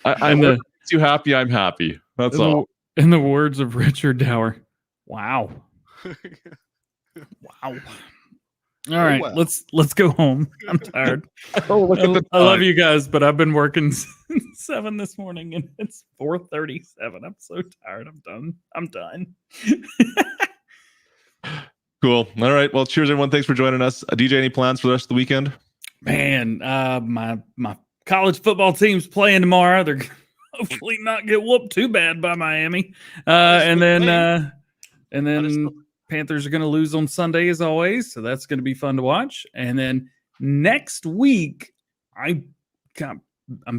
I'm makes you happy. I'm happy. That's all. In the words of Richard Dower, wow. Wow. All right, well. let's go home. I'm tired. Oh, look at the I love you guys, but I've been working 7 this morning and it's 4:37. I'm so tired. I'm done. Cool. All right. Well, cheers, everyone. Thanks for joining us. DJ, any plans for the rest of the weekend? Man, my college football team's playing tomorrow. They're hopefully not get whooped too bad by Miami. And then Panthers are going to lose on Sunday as always, so that's going to be fun to watch. And then next week, I'm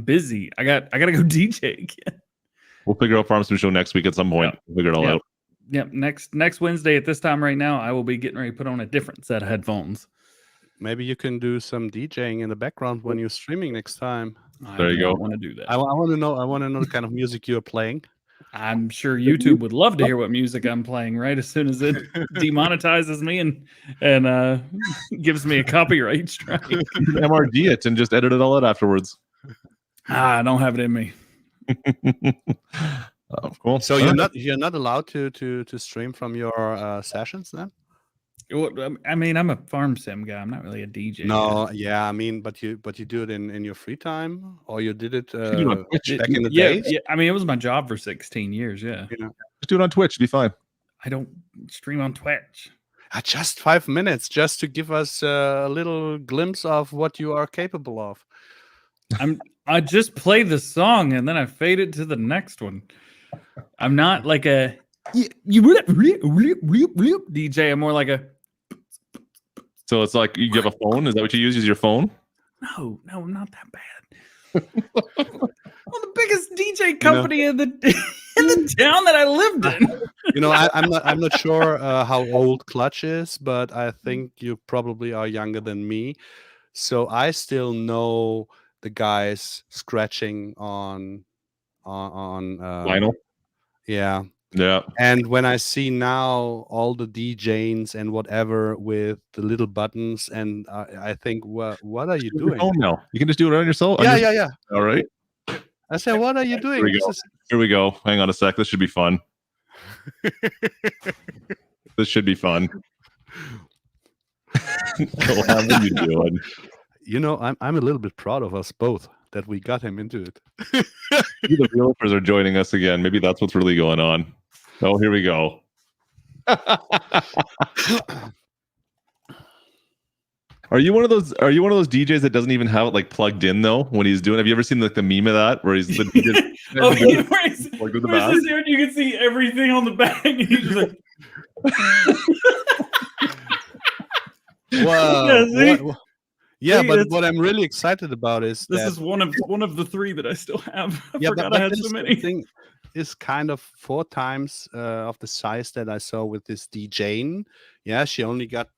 busy. I got to go DJ again. We'll figure out Farmstone Show next week at some point. We'll figure it all out. Yep. Next Wednesday at this time right now, I will be getting ready to put on a different set of headphones. Maybe you can do some DJing in the background when you're streaming next time. There you go. I want to do that. I want to know. I want to know the kind of music you're playing. I'm sure YouTube would love to hear what music I'm playing right as soon as it demonetizes me and gives me a copyright strike. MRD it and just edit it all out afterwards. I don't have it in me. Oh, cool. So you're not allowed to stream from your sessions then? I mean, I'm a farm sim guy. I'm not really a DJ. No, yeah, I mean, but you do it in your free time, or you did it back in the yeah, days? yeah. I mean, it was my job for 16 years. Yeah. You know? Just do it on Twitch. It'd be fine. I don't stream on Twitch. Just 5 minutes, just to give us a little glimpse of what you are capable of. I just play the song and then I fade it to the next one. I'm not like a DJ. I'm more like a. So it's like you have a phone. Is that what you use? Is your phone? No, I'm not that bad. Well, the biggest DJ company in the town that I lived in. You know, I'm not sure how old Klutch is, but I think you probably are younger than me. So I still know the guys scratching on Vinyl. Yeah. Yeah. And when I see now all the DJs and whatever with the little buttons, and I think, what are you doing? Oh no, you can just do it on yourself. Yeah. All right. I said, what are you doing? Here we go. Hang on a sec. This should be fun. This should be fun. What are you doing? You know, I'm a little bit proud of us both that we got him into it. Maybe the realtors are joining us again. Maybe that's what's really going on. Oh, here we go. Are you one of those DJs that doesn't even have it like plugged in though when he's doing? Have you ever seen like the meme of that where he's the DJ? You can see everything on the back, and he's just like, wow. Yeah, but what I'm really excited about is this is one of the 3 that I still have. I yeah, forgot but I had so many. Thing is kind of 4 times of the size that I saw with this DJing. Yeah, she only got,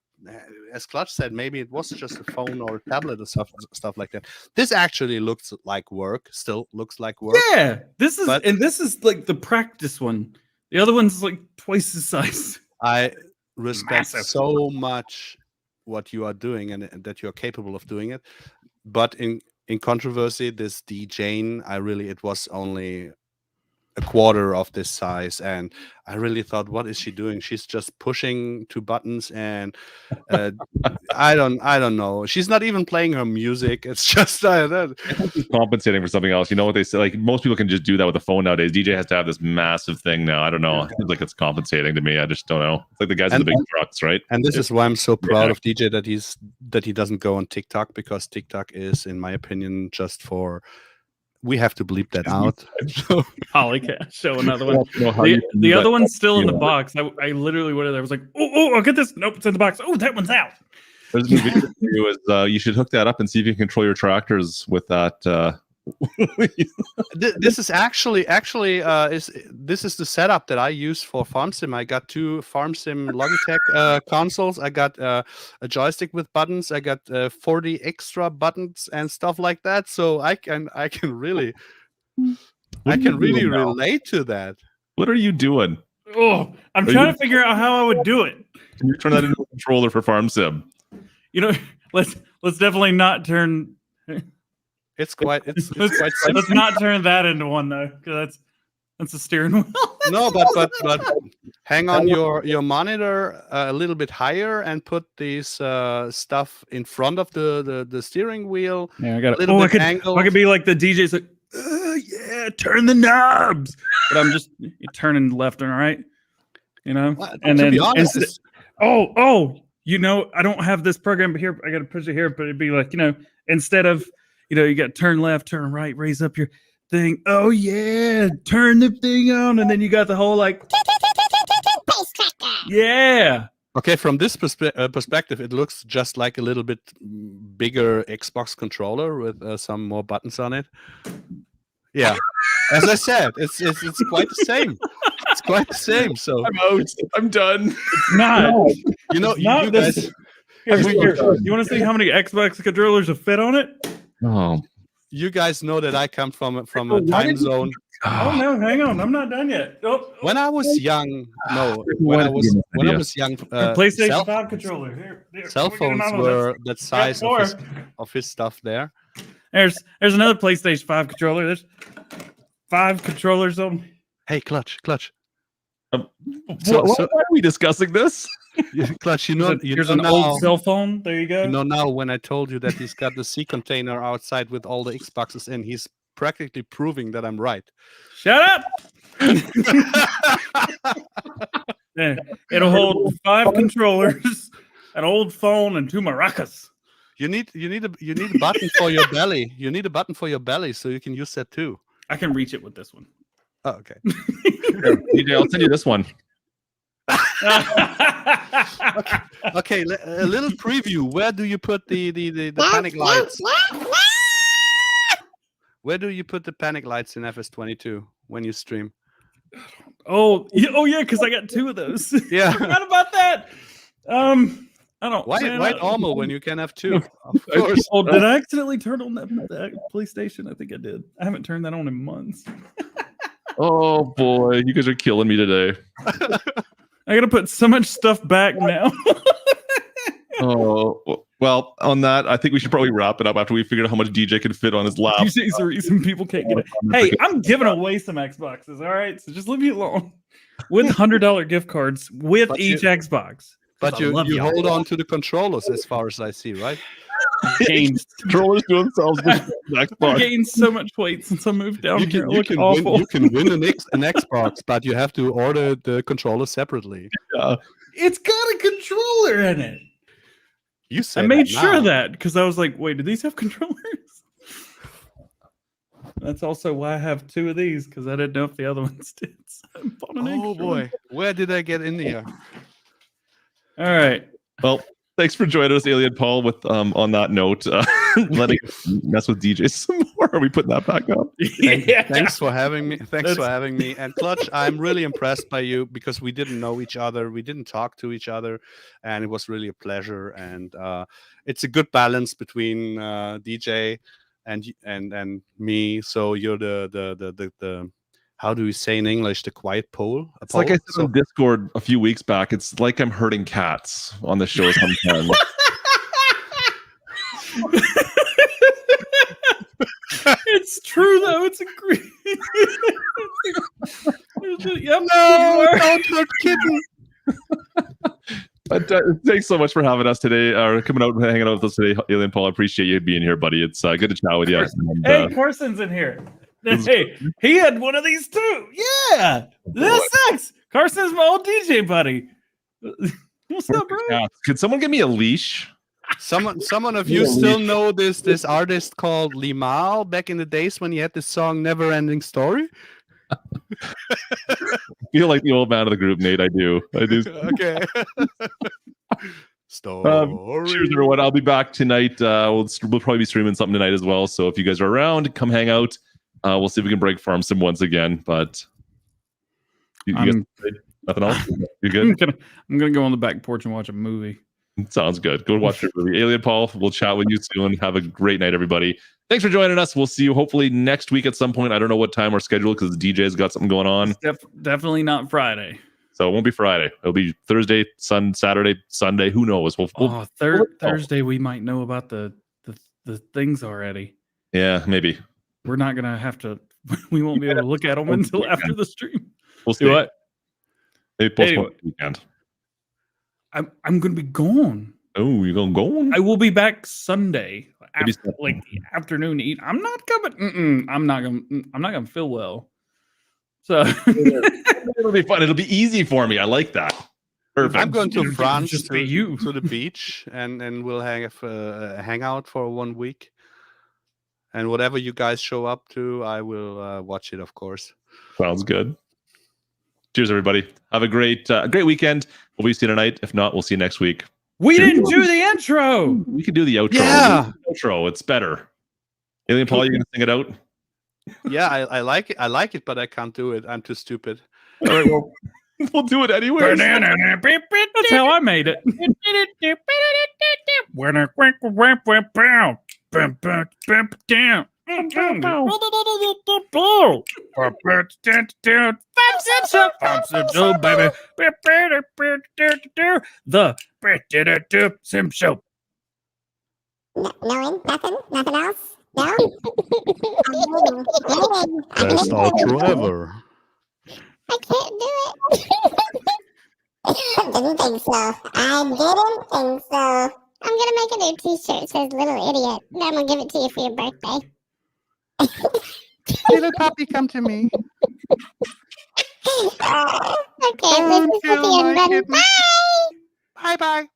as Klutch said, maybe it was just a phone or a tablet or stuff like that. This actually looks like work. Still looks like work. Yeah, this is like the practice one. The other one's like twice the size. I respect so much what you are doing and that you're capable of doing it, but in controversy, this DJing, it was only a quarter of this size, and I really thought, what is she doing? She's just pushing 2 buttons, and I don't know. She's not even playing her music. It's just compensating for something else. You know what they say? Like most people can just do that with a phone nowadays. DJ has to have this massive thing now. I don't know. It seems like it's compensating to me. I just don't know. It's like the guys in the big trucks, right? And this is why I'm so proud of DJ that he doesn't go on TikTok, because TikTok is, in my opinion, just for. We have to bleep that out. Polycast, show another one. The other one's still in the box. I literally went in there. I was like, I'll get this. Nope, it's in the box. Oh, that one's out. There's a video for you. You should hook that up and see if you can control your tractors with that This is actually this is the setup that I use for farm sim. I got 2 farm sim Logitech consoles. I got a joystick with buttons. I got 40 extra buttons and stuff like that. So I can really relate to that. What are you doing? Oh, I'm trying to figure out how I would do it. Can you turn that into a controller for farm sim? You know, let's definitely not turn. It's quite Let's not turn that into one though, because that's a steering wheel. No, but hang on your monitor a little bit higher and put these stuff in front of the steering wheel. Yeah, I got it. I could be like the DJ's like, yeah, turn the knobs. But I'm just turning left and right, you know. And to then be honest, you know, I don't have this program here. I got to push it here, but it'd be like, you know, instead of, you know, you got turn left, turn right, raise up your thing. Oh yeah, turn the thing on, and then you got the whole like, yeah. Okay, from this perspective, it looks just like a little bit bigger Xbox controller with some more buttons on it. Yeah, as I said, it's quite the same. It's quite the same. So I'm out. I'm done. It's not. You know, not you guys. Here. You want to see how many Xbox controllers will fit on it? Oh, you guys know that I come from a time zone. Oh no, hang on, I'm not done yet. Oh, when I was young, when I was young, PlayStation 5 controller. Here, cell phones were that size of his stuff there. There's another PlayStation 5 controller. There's 5 controllers on. Hey, Klutch. Why are we discussing this? Klutch, here's an old cell phone. There you go. You know now when I told you that he's got the C container outside with all the Xboxes in, he's practically proving that I'm right. Shut up. Yeah, it'll hold 5 controllers, an old phone, and 2 maracas. You need a button for your belly. You need a button for your belly so you can use that too. I can reach it with this one. Oh, okay. DJ, I'll send you this one. Okay, a little preview. Where do you put the panic lights? Where do you put the panic lights in FS22 when you stream? Oh yeah, because I got 2 of those. Yeah. I forgot about that. I don't. Why normal when you can have 2? Of course. Oh, did I accidentally turn on that PlayStation? I think I did. I haven't turned that on in months. Oh boy, you guys are killing me today. I gotta put so much stuff back now. Oh well, on that, I think we should probably wrap it up after we figured out how much DJ can fit on his lap. DJ's the reason people can't get it. Hey, I'm giving away some Xboxes. All right, so just leave me alone with $100 gift cards with each Xbox. But you hold on to the controllers as far as I see, right? Controllers do themselves with Xbox. I gained so much weight since I moved down here. You can win an Xbox, but you have to order the controller separately. It's got a controller in it. You said I made sure of that because I was like, wait, do these have controllers? That's also why I have 2 of these because I didn't know if the other ones did. So oh boy, where did I get in here? All right. Well, thanks for joining us, Alien Paul. With on that note, letting mess with DJ some more. Are we putting that back up? Thanks for having me. Thanks for having me. And Klutch, I'm really impressed by you because we didn't know each other, we didn't talk to each other, and it was really a pleasure. And it's a good balance between DJ and me. So you're the how do we say in English, the quiet pole? It's like I said on Discord a few weeks back. It's like I'm herding cats on the show sometimes. It's true though. It's a great. No, don't hurt kitten. But thanks so much for having us today, or coming out and hanging out with us today, Alien Paul. I appreciate you being here, buddy. It's good to chat with you. Hey, Carson's in here. Hey, he had one of these too. Yeah, this sucks. Carson's my old DJ buddy. What's up, bro? Could someone give me a leash? Someone of you still know this artist called Limal back in the days when he had this song "Never Ending Story"? I feel like the old man of the group, Nate. I do. Okay. Story. Cheers, everyone. I'll be back tonight. We'll probably be streaming something tonight as well. So if you guys are around, come hang out. We'll see if we can break farm sim once again. But you guys, nothing else? You good? I'm gonna go on the back porch and watch a movie. Sounds good. Go watch your movie. Alien Paul, we'll chat with you soon. Have a great night, everybody. Thanks for joining us. We'll see you hopefully next week at some point. I don't know what time we're scheduled because the DJ's got something going on. Definitely not Friday. So it won't be Friday. It'll be Thursday, Saturday, Sunday. Who knows? Thursday we might know about the things already. Yeah, maybe. We're not gonna have to. We won't be able to look at them until after the stream. We'll see. What? Maybe postpone the weekend. I'm gonna be gone. Oh, you're gonna go? I will be back Sunday, like the afternoon. I'm not coming. I'm not gonna feel well. So it'll be fun. It'll be easy for me. I like that. Perfect. I'm going to France to the beach, and we'll have a hangout for 1 week. And whatever you guys show up to, I will watch it, of course. Sounds good. Cheers, everybody. Have a great weekend. We'll see you tonight. If not, we'll see you next week. We didn't do the intro. We could do the outro. Yeah. Outro. It's better. Alien Paul, you gonna sing it out? Yeah, I like it, but I can't do it. I'm too stupid. All right, well, we'll do it anyway. That's how I made it. The Sim Show. Nothing else? No? Best outro ever. I can't do it. I didn't think so. I'm gonna make a new t-shirt that says Little Idiot. Then I'm gonna give it to you for your birthday. Little puppy, come to me. Okay, this is the end. Bye! Bye-bye.